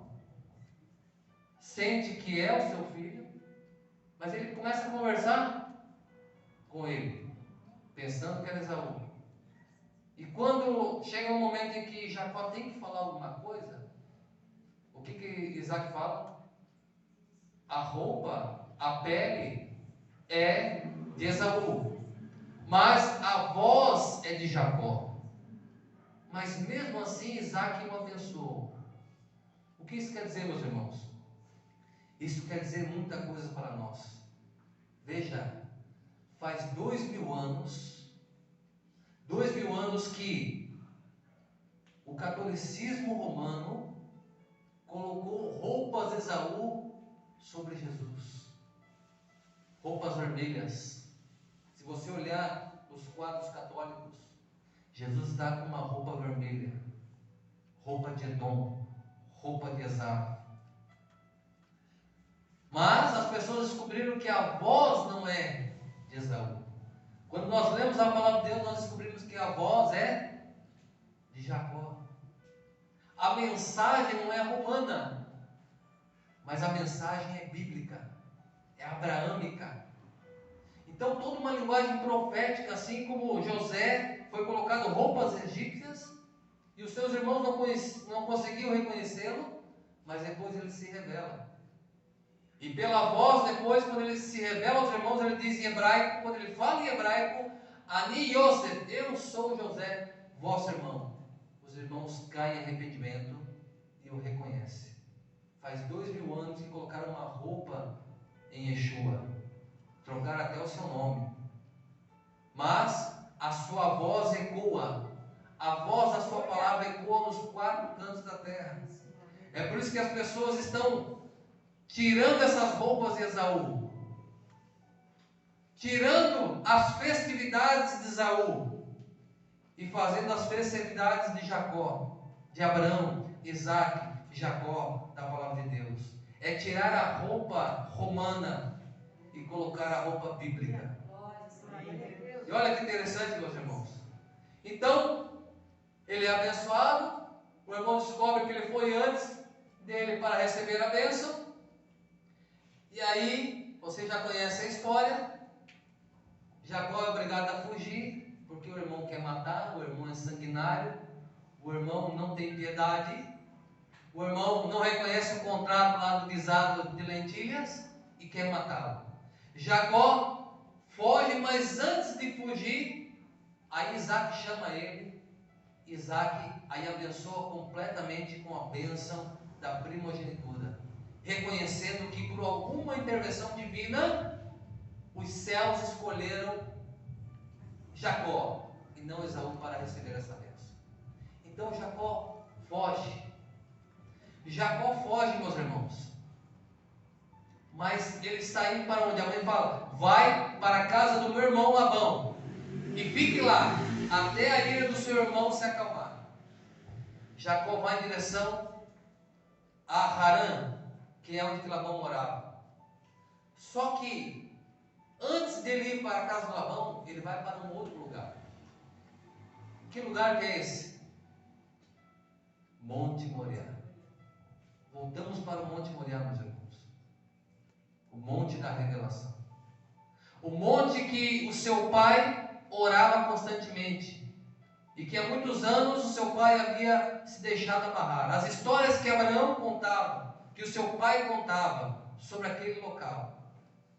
sente que é o seu filho, mas ele começa a conversar com ele, pensando que era Esaú. E quando chega um momento em que Jacó tem que falar alguma coisa, o que Isaac fala? A roupa, a pele é de Esaú, mas a voz é de Jacó. Mas mesmo assim Isaac o abençoou. O que isso quer dizer, meus irmãos? Isso quer dizer muita coisa para nós. Veja, faz 2000 anos que o catolicismo romano colocou roupas de Esaú sobre Jesus. Roupas vermelhas. Se você olhar os quadros católicos, Jesus está com uma roupa vermelha, roupa de Edom, roupa de Esaú. Mas as pessoas descobriram que a voz não é de Esaú. Quando nós lemos a palavra de Deus, nós descobrimos que a voz é de Jacó. A mensagem não é romana, mas a mensagem é bíblica, é abraâmica. Então toda uma linguagem profética, assim como José foi colocado roupas egípcias, e os seus irmãos não conseguiam reconhecê-lo, mas depois ele se revela. E pela voz, depois, quando ele se revela aos irmãos, ele diz em hebraico, quando ele fala em hebraico: Ani Yosef, eu sou José, vosso irmão. Os irmãos caem em arrependimento e o reconhecem. Faz 2000 anos que colocaram uma roupa em Yeshua, trocaram até o seu nome, mas a sua voz ecoa, a voz da sua palavra ecoa nos 4 cantos da terra. É por isso que as pessoas estão tirando essas roupas de Esaú, tirando as festividades de Esaú e fazendo as festividades de Jacó, de Abraão, Isaac, Jacó, da palavra de Deus. É tirar a roupa romana e colocar a roupa bíblica. E olha que interessante, meus irmãos. Então, ele é abençoado, o irmão descobre que ele foi antes dele para receber a bênção. E aí, você já conhece a história. Jacó é obrigado a fugir, porque o irmão quer matar, o irmão é sanguinário, o irmão não tem piedade, o irmão não reconhece o contrato lá do guisado de lentilhas e quer matá-lo. Jacó foge, mas antes de fugir, aí Isaac chama ele. Isaac aí abençoa completamente com a bênção da primogenitura, reconhecendo que por alguma intervenção divina, os céus escolheram Jacó e não Esaú para receber essa bênção. Então Jacó foge. Jacó foge, meus irmãos. Mas ele está indo para onde? A mãe fala: vai para a casa do meu irmão Labão e fique lá. até a ira do seu irmão se acalmar. Jacó vai em direção a Harã, que é onde Labão morava. Só que, antes dele ir para a casa de Labão, ele vai para um outro lugar. Que lugar que é esse? Monte Moriá. Voltamos para o Monte Moriá, meus irmãos. O Monte da Revelação. O monte que o seu pai orava constantemente. E que há muitos anos o seu pai havia se deixado amarrar. As histórias que Abraão contava, que o seu pai contava sobre aquele local.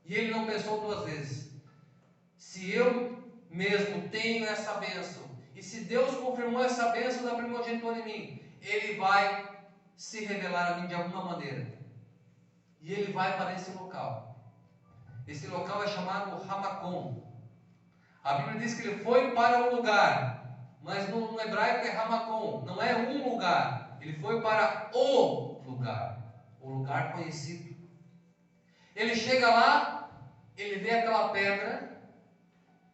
E ele não pensou duas vezes. Se eu mesmo tenho essa bênção, e se Deus confirmou essa bênção da primogenitura em mim, Ele vai se revelar a mim de alguma maneira. E ele vai para esse local. Esse local é chamado Ramacom. A Bíblia diz que ele foi para um lugar, mas no hebraico é Ramacom, não é um lugar. Ele foi para o lugar conhecido. Ele chega lá, ele vê aquela pedra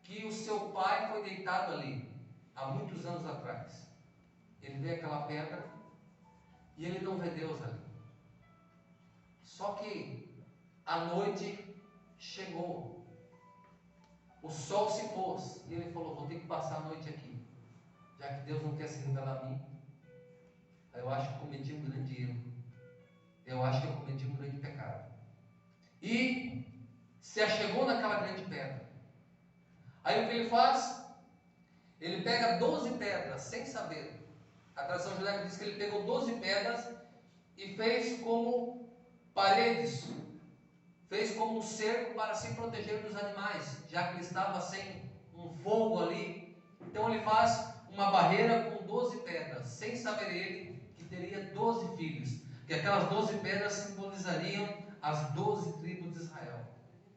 que o seu pai foi deitado ali, há muitos anos atrás. Ele vê aquela pedra e ele não vê Deus ali. Só que a noite chegou, o sol se pôs e ele falou: vou ter que passar a noite aqui, já que Deus não quer se revelar a mim. Eu acho que cometi um grande erro, eu acho que eu cometi um grande pecado. E se achegou naquela grande pedra. Aí o que ele faz? Ele pega 12 pedras sem saber. A tradição judaica diz que ele pegou 12 pedras e fez como paredes, fez como um cerco para se proteger dos animais, já que ele estava sem um fogo ali. Então ele faz uma barreira com 12 pedras, sem saber ele que teria 12 filhos, que aquelas 12 pedras simbolizariam as 12 tribos de Israel.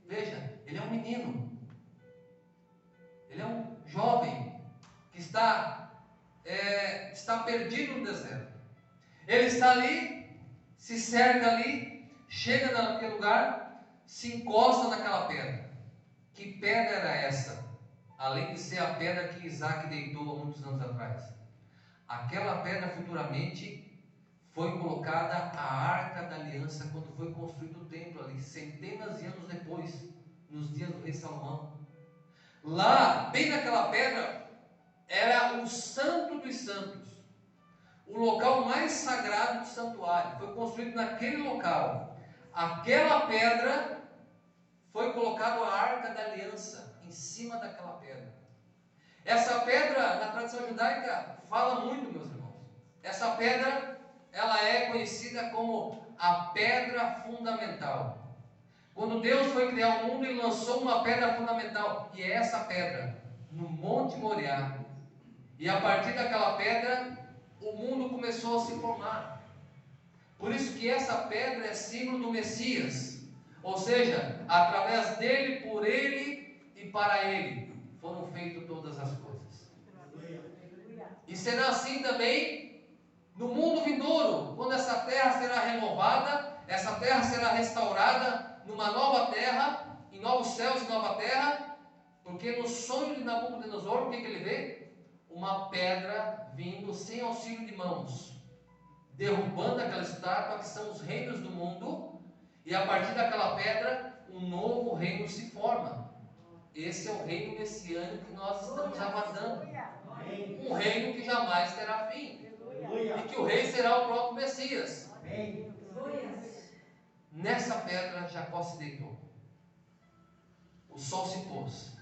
Veja, ele é um menino, ele é um jovem que está perdido no deserto. Ele está ali, se cerca ali, chega naquele lugar, se encosta naquela pedra. Que pedra era essa? Além de ser a pedra que Isaac deitou há muitos anos atrás. Aquela pedra futuramente foi colocada a Arca da Aliança quando foi construído o templo ali, centenas de anos depois, nos dias do rei Salomão. Lá, bem naquela pedra, era o Santo dos Santos, o local mais sagrado do santuário. Foi construído naquele local. Aquela pedra foi colocada a Arca da Aliança em cima daquela pedra. Essa pedra, na tradição judaica, fala muito, meus irmãos. Essa pedra, ela é conhecida como a pedra fundamental. Quando Deus foi criar o mundo, Ele lançou uma pedra fundamental, e é essa pedra, no Monte Moriá. E a partir daquela pedra, o mundo começou a se formar. Por isso que essa pedra é símbolo do Messias. Ou seja, através dele, por ele e para ele, foram feitas todas as coisas. E será assim também no mundo vindouro, quando essa terra será renovada, essa terra será restaurada numa nova terra, em novos céus e nova terra, porque no sonho de Nabucodonosor, o que ele vê? Uma pedra vindo sem auxílio de mãos, derrubando aquela estátua que são os reinos do mundo, e a partir daquela pedra um novo reino se forma. Esse é o reino messiânico que nós estamos aguardando, um reino que jamais terá fim, e que o rei será o próprio Messias. Nessa pedra Jacó se deitou, o sol se pôs,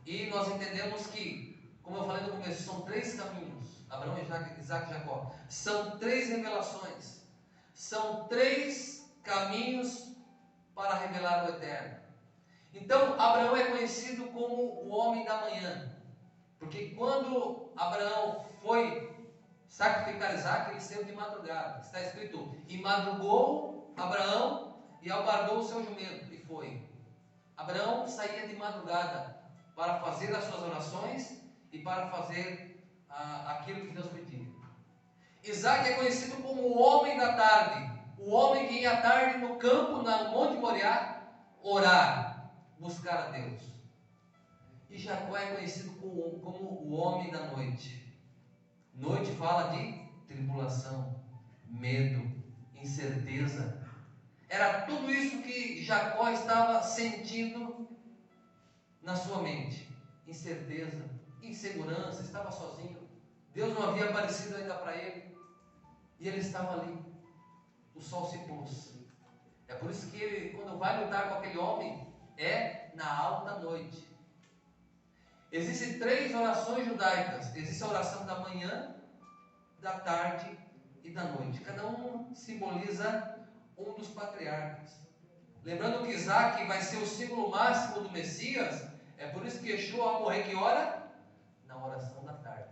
e nós entendemos que, como eu falei no começo, são 3 caminhos: Abraão, Isaac e Jacó. São 3 revelações, são 3 caminhos para revelar o eterno. Então Abraão é conhecido como o homem da manhã, porque quando Abraão foi sacrificar Isaac, ele saiu de madrugada. Está escrito: e madrugou Abraão e albardou o seu jumento, e foi. Abraão saía de madrugada para fazer as suas orações e para fazer aquilo que Deus pediu. Isaac é conhecido como o homem da tarde, o homem que ia à tarde no campo, no Monte Moriá, orar, buscar a Deus. E Jacó é conhecido como o homem da noite. Noite fala de tribulação, medo, incerteza. Era tudo isso que Jacó estava sentindo na sua mente. Incerteza, insegurança, estava sozinho. Deus não havia aparecido ainda para ele. E ele estava ali. O sol se pôs. É por isso que ele, quando vai lutar com aquele homem, é na alta noite. Existem 3 orações judaicas. Existe a oração da manhã, da tarde e da noite. Cada um simboliza um dos patriarcas. Lembrando que Isaac vai ser o símbolo máximo do Messias. É por isso que Yeshua vai morrer que hora? Na oração da tarde.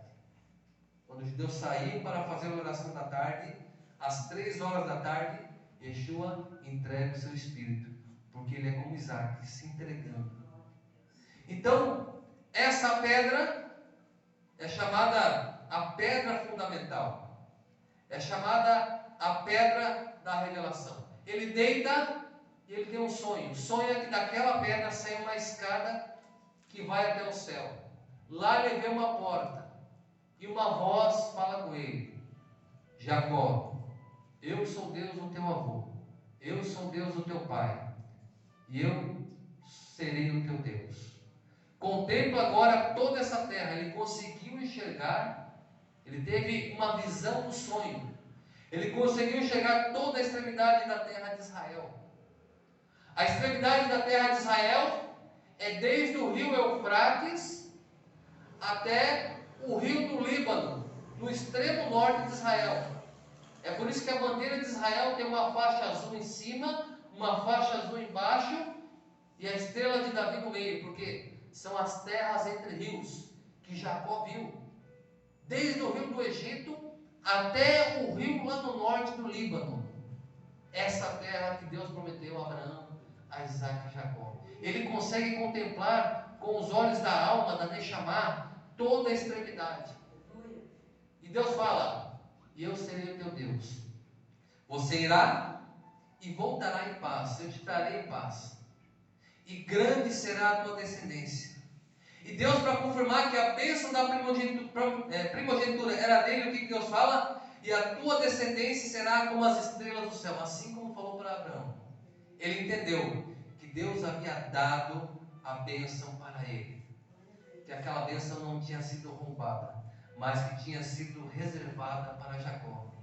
Quando os judeus saíam para fazer a oração da tarde, às 3 horas da tarde, Yeshua entrega o seu espírito, porque ele é como Isaac, se entregando. Então, essa pedra é chamada a pedra fundamental, é chamada a pedra da revelação. Ele deita e ele tem um sonho. O sonho é que daquela pedra sai uma escada que vai até o céu. Lá ele vê uma porta e uma voz fala com ele: Jacó, eu sou Deus do teu avô, eu sou Deus do teu pai, e eu serei o teu Deus. Contempla agora toda essa terra. Ele conseguiu enxergar, ele teve uma visão do sonho. Ele conseguiu enxergar toda a extremidade da terra de Israel. A extremidade da terra de Israel é desde o rio Eufrates até o rio do Líbano, no extremo norte de Israel. É por isso que a bandeira de Israel tem uma faixa azul em cima, uma faixa azul embaixo e a estrela de Davi no meio, porque são as terras entre rios que Jacó viu, desde o rio do Egito até o rio lá no norte do Líbano. Essa terra que Deus prometeu a Abraão, a Isaac e Jacó. Ele consegue contemplar com os olhos da alma, da Neshama, toda a extremidade. E Deus fala: e eu serei o teu Deus. Você irá e voltará em paz, eu te trarei em paz. E grande será a tua descendência. E Deus, para confirmar que a bênção da primogenitura era dele, o que Deus fala? E a tua descendência será como as estrelas do céu, assim como falou para Abraão. Ele entendeu que Deus havia dado a bênção para ele, que aquela bênção não tinha sido roubada, mas que tinha sido reservada para Jacó.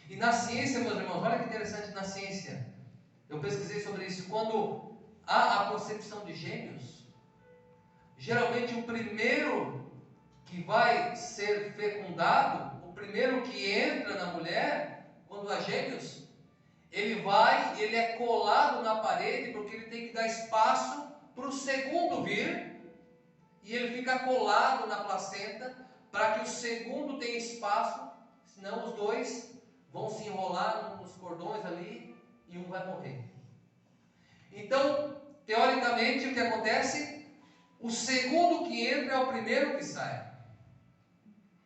E na ciência, meus irmãos, olha que interessante na ciência, eu pesquisei sobre isso. Quando há a concepção de gêmeos, geralmente o primeiro que vai ser fecundado, o primeiro que entra na mulher, quando há gêmeos, ele é colado na parede, porque ele tem que dar espaço para o segundo vir, e ele fica colado na placenta, para que o segundo tenha espaço, senão os dois vão se enrolar nos cordões ali, e um vai morrer. Então, teoricamente, o que acontece? O segundo que entra é o primeiro que sai.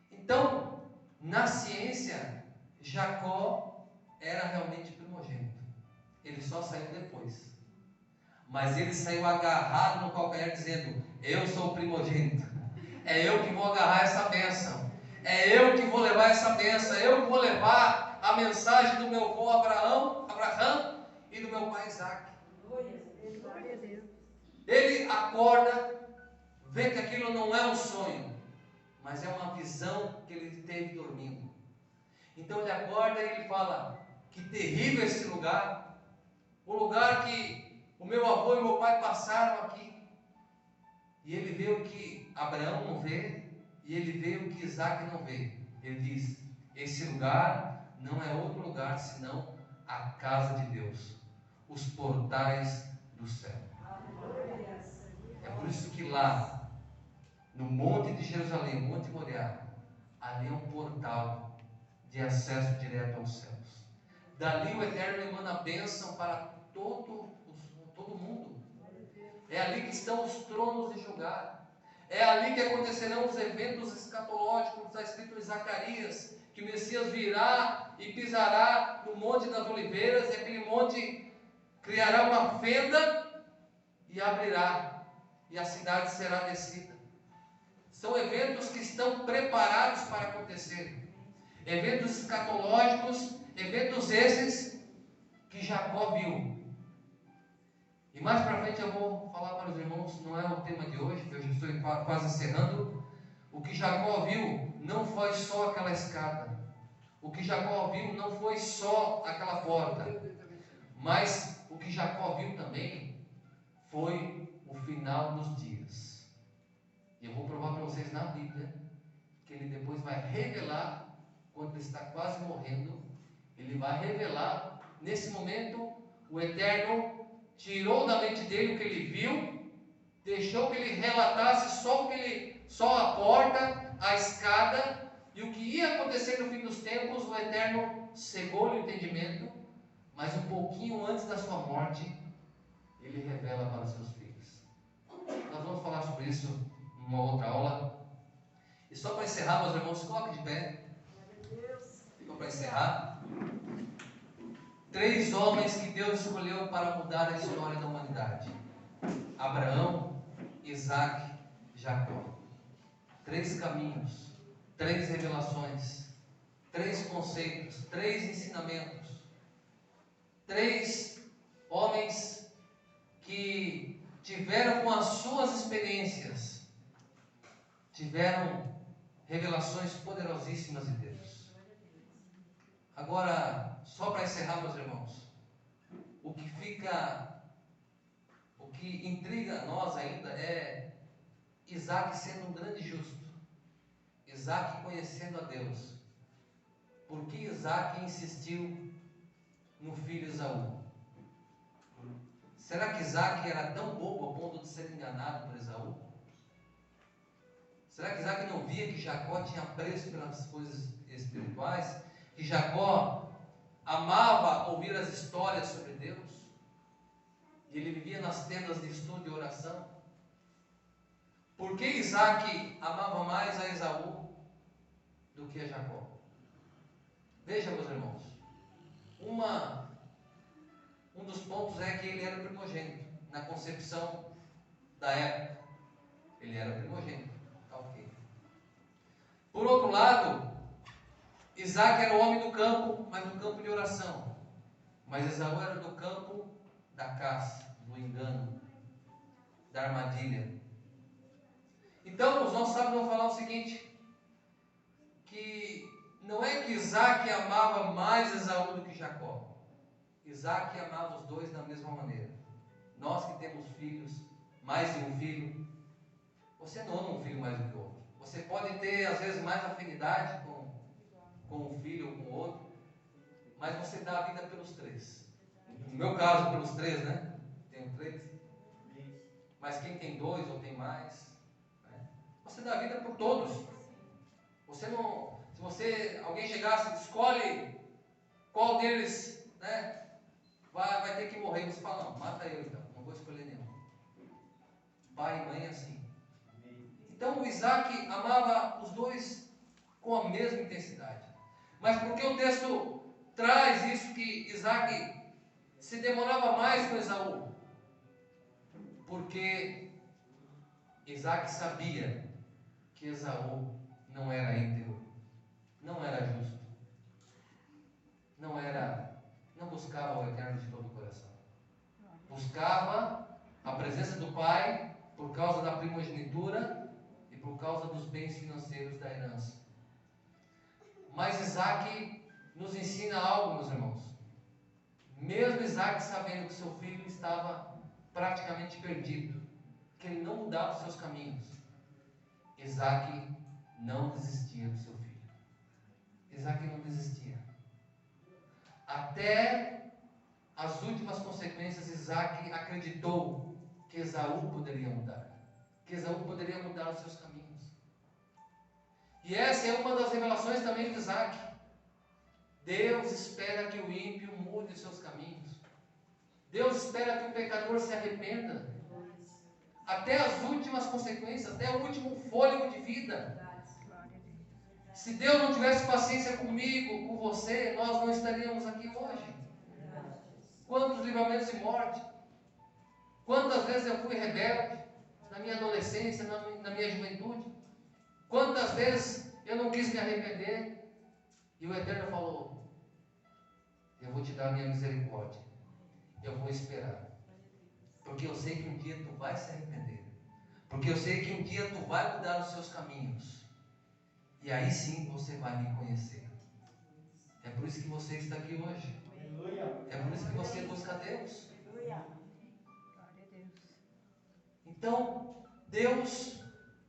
Então, na ciência, Jacó era realmente primogênito. Ele só saiu depois. Mas ele saiu agarrado no calcanhar, dizendo: eu sou o primogênito. É eu que vou agarrar essa bênção. É eu que vou levar essa bênção. É eu que vou levar a mensagem do meu avô Abraão e do meu pai Isaac. Ele acorda, vê que aquilo não é um sonho, mas é uma visão que ele teve dormindo. Então ele acorda e ele fala: que terrível esse lugar, o lugar que o meu avô e meu pai passaram aqui. E ele vê o que Abraão não vê, e ele vê o que Isaac não vê. Ele diz: esse lugar não é outro lugar senão a casa de Deus, os portais do céu. É por isso que lá, no Monte de Jerusalém, Monte Moriá, ali é um portal de acesso direto aos céus. Dali o Eterno emana a bênção para todo mundo. É ali que estão os tronos de julgar. É ali que acontecerão os eventos escatológicos. Está escrito em Zacarias que o Messias virá e pisará no Monte das Oliveiras, e aquele monte criará uma fenda e abrirá. e a cidade será descida. São eventos que estão preparados para acontecer. Eventos escatológicos, eventos esses que Jacó viu. E mais para frente eu vou falar para os irmãos, não é o tema de hoje, eu já estou quase encerrando. O que Jacó viu não foi só aquela escada. O que Jacó viu não foi só aquela porta. Mas o que Jacó viu também foi o final dos dias. E eu vou provar para vocês na Bíblia que ele depois vai revelar, quando ele está quase morrendo, ele vai revelar, nesse momento, o Eterno tirou da mente dele o que ele viu, deixou que ele relatasse só a porta, a escada, e o que ia acontecer no fim dos tempos. O Eterno cegou-lhe o entendimento, mas um pouquinho antes da sua morte, ele revela para os seus filhos. Nós vamos falar sobre isso numa outra aula. E só para encerrar, meus irmãos, coloque de pé. Só para encerrar. 3 homens que Deus escolheu para mudar a história da humanidade: Abraão, Isaac e Jacó. 3 caminhos, 3 revelações, 3 conceitos, 3 ensinamentos. 3 homens que tiveram, com as suas experiências, tiveram revelações poderosíssimas de Deus. Agora, só para encerrar, meus irmãos, o que intriga a nós ainda é Isaac sendo um grande justo, Isaac conhecendo a Deus. Por que Isaac insistiu no filho Esaú? Será que Isaac era tão bobo ao ponto de ser enganado por Esaú? Será que Isaac não via que Jacó tinha apreço pelas coisas espirituais? Que Jacó amava ouvir as histórias sobre Deus? E ele vivia nas tendas de estudo e oração? Por que Isaac amava mais a Esaú do que a Jacó? Veja, meus irmãos, um dos pontos é que ele era primogênito. Na concepção da época, ele era primogênito. Tá ok. Por outro lado, Isaac era o homem do campo, mas no campo de oração. Mas Esaú era do campo da caça, do engano, da armadilha. Então, os nossos sábios vão falar o seguinte: que não é que Isaac amava mais Esaú do que Jacó. Isaac amava os dois da mesma maneira. Nós que temos filhos, mais de um filho, você não ama um filho mais do que o outro. Você pode ter, às vezes, mais afinidade com um filho ou com o outro, mas você dá a vida pelos 3. No meu caso, pelos 3, né? Tenho 3. Mas quem tem 2 ou tem mais, né? Você dá a vida por todos. Você não... Se alguém chegasse, escolhe qual deles, né, vai ter que morrer. Você fala, não, mata eu então, não vou escolher nenhum. Pai e mãe é assim. Então o Isaac amava os dois com a mesma intensidade. Mas por que o texto traz isso, que Isaac se demorava mais com Esaú? Porque Isaac sabia que Esaú não era íntegro, não era justo, não buscava o Eterno de todo o coração. Buscava a presença do Pai por causa da primogenitura e por causa dos bens financeiros da herança. Mas Isaac nos ensina algo, meus irmãos. Mesmo Isaac sabendo que seu filho estava praticamente perdido, que ele não mudava os seus caminhos, Isaac não desistia do seu filho. Isaac não desistia. Até as últimas consequências, Isaac acreditou que Esaú poderia mudar. Que Esaú poderia mudar os seus caminhos. E essa é uma das revelações também de Isaac. Deus espera que o ímpio mude os seus caminhos. Deus espera que o pecador se arrependa. Até as últimas consequências, até o último fôlego de vida. Se Deus não tivesse paciência comigo, com você, nós não estaríamos aqui hoje. Quantos livramentos de morte? Quantas vezes eu fui rebelde? na minha adolescência, na minha juventude. Quantas vezes eu não quis me arrepender e o Eterno falou: eu vou te dar a minha misericórdia, eu vou esperar, porque eu sei que um dia tu vai se arrepender, porque eu sei que um dia tu vai mudar os seus caminhos, e aí sim você vai me conhecer. É por isso que você está aqui hoje, é por isso que você busca Deus. Então Deus,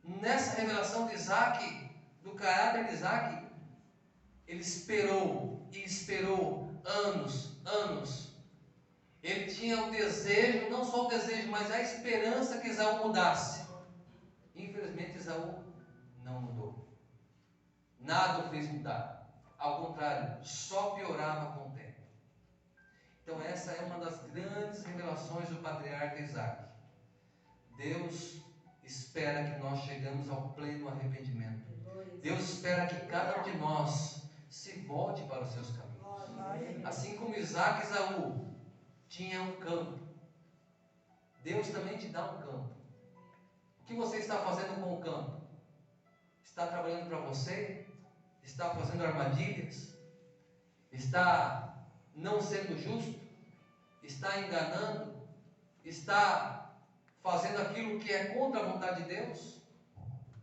nessa revelação de Isaac, do caráter de Isaac, ele esperou e esperou anos. Ele tinha o desejo, não só o desejo, mas a esperança que Esaú mudasse. Infelizmente Esaú não mudou. Nada o fez mudar. Ao contrário, só piorava com o tempo. Então essa é uma das grandes revelações do patriarca Isaac. Deus espera que nós chegamos ao pleno arrependimento. Deus espera que cada um de nós se volte para os seus caminhos. Assim como Isaac e Esaú tinham um campo, Deus também te dá um campo. O que você está fazendo com o campo? Está trabalhando para você? Está fazendo armadilhas? Está não sendo justo? Está enganando? Está fazendo aquilo que é contra a vontade de Deus?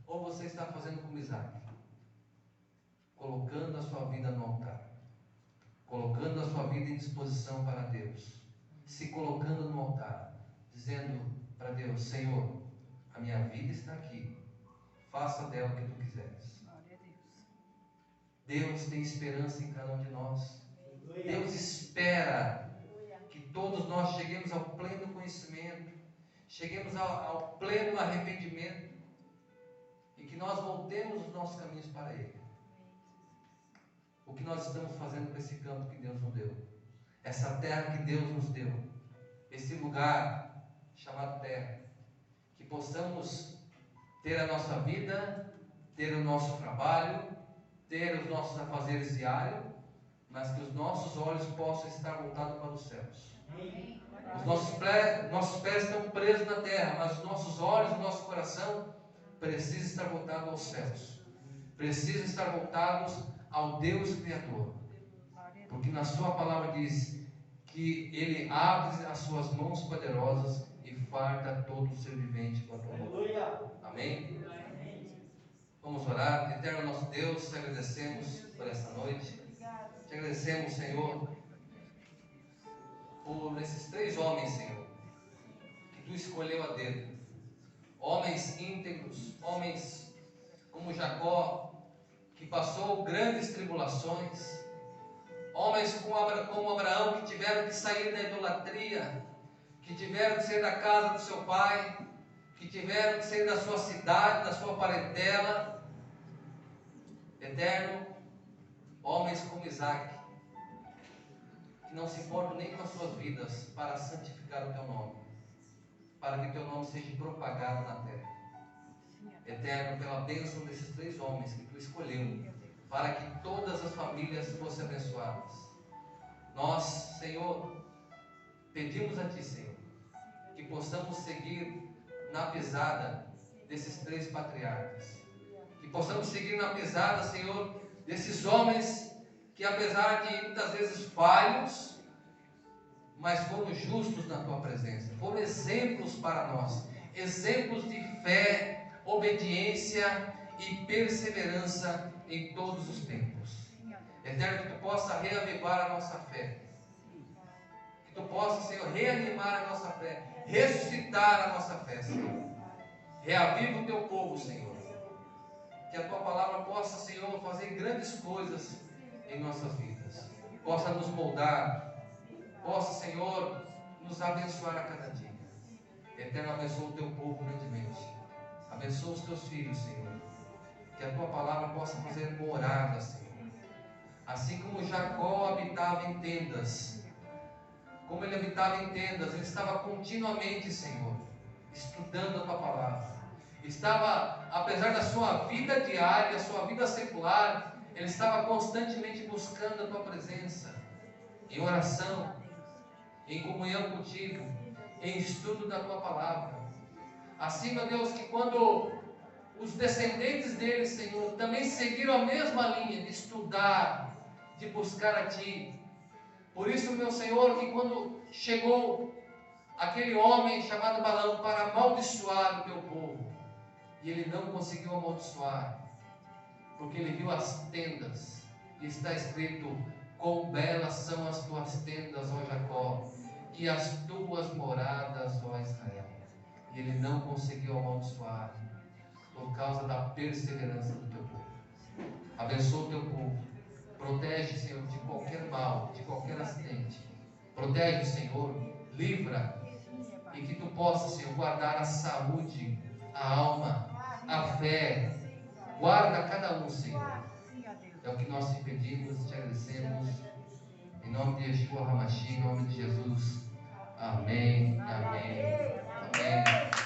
Ou você está fazendo como Isaac, colocando a sua vida no altar, colocando a sua vida em disposição para Deus, se colocando no altar, dizendo para Deus: Senhor, a minha vida está aqui, faça dela o que tu quiseres. Deus tem esperança em cada um de nós. Deus espera que todos nós cheguemos ao pleno conhecimento, cheguemos ao pleno arrependimento, e que nós voltemos os nossos caminhos para Ele. O que nós estamos fazendo com esse campo que Deus nos deu, essa terra que Deus nos deu, esse lugar chamado terra, que possamos ter a nossa vida, ter o nosso trabalho, ter os nossos afazeres diários, mas que os nossos olhos possam estar voltados para os céus. Os nossos pés estão presos na terra, mas os nossos olhos, o nosso coração precisam estar voltados aos céus, precisam estar voltados ao Deus Criador, porque na sua palavra diz que Ele abre as suas mãos poderosas e farta todo o ser vivente com a tua mão. Amém? Vamos orar. Eterno nosso Deus, te agradecemos por esta noite, te agradecemos, Senhor, por esses 3 homens, Senhor, que tu escolheu a dedo, homens íntegros, homens como Jacó, que passou grandes tribulações, homens como Abraão, que tiveram que sair da idolatria, que tiveram que sair da casa do seu pai, que tiveram que sair da sua cidade, da sua parentela. Eterno, homens como Isaac, que não se importam nem com as suas vidas para santificar o teu nome, para que o teu nome seja propagado na terra. Eterno, pela bênção desses 3 homens que tu escolheu, para que todas as famílias fossem abençoadas. Nós, Senhor, pedimos a ti, Senhor, que possamos seguir na pisada desses 3 patriarcas, que possamos seguir na pisada, Senhor, desses homens que, apesar de muitas vezes falhos, mas foram justos na tua presença, foram exemplos para nós, exemplos de fé, obediência e perseverança em todos os tempos. Eterno, que tu possa reavivar a nossa fé, que tu possa, Senhor, reanimar a nossa fé, ressuscitar a nossa fé, Senhor. Reaviva o teu povo, Senhor, que a tua palavra possa, Senhor, fazer grandes coisas em nossas vidas, possa nos moldar, possa, Senhor, nos abençoar a cada dia. Eterno, abençoa o teu povo grandemente, abençoa os teus filhos, Senhor, que a tua palavra possa fazer morada, Senhor, assim como Jacó habitava em tendas, como ele habitava em tendas, ele estava continuamente, Senhor, estudando a tua palavra, estava, apesar da sua vida diária, sua vida secular, ele estava constantemente buscando a tua presença, em oração, em comunhão contigo, em estudo da tua palavra. Assim, meu Deus, que quando os descendentes deles, Senhor, também seguiram a mesma linha de estudar, de buscar a Ti. Por isso, meu Senhor, que quando chegou aquele homem chamado Balaão para amaldiçoar o Teu povo, e ele não conseguiu amaldiçoar, porque ele viu as tendas, e está escrito: quão belas são as tuas tendas, ó Jacó, e as tuas moradas, ó Israel. E ele não conseguiu amaldiçoar, por causa da perseverança do Teu povo. Abençoa o Teu povo, protege, Senhor, de qualquer mal, de qualquer acidente. Protege, Senhor, livra, e que Tu possas, Senhor, guardar a saúde, a alma, a fé. Guarda cada um, Senhor. É o que nós te pedimos, te agradecemos. Em nome de Yeshua HaMashiach, em nome de Jesus. Amém. Amém. Amém.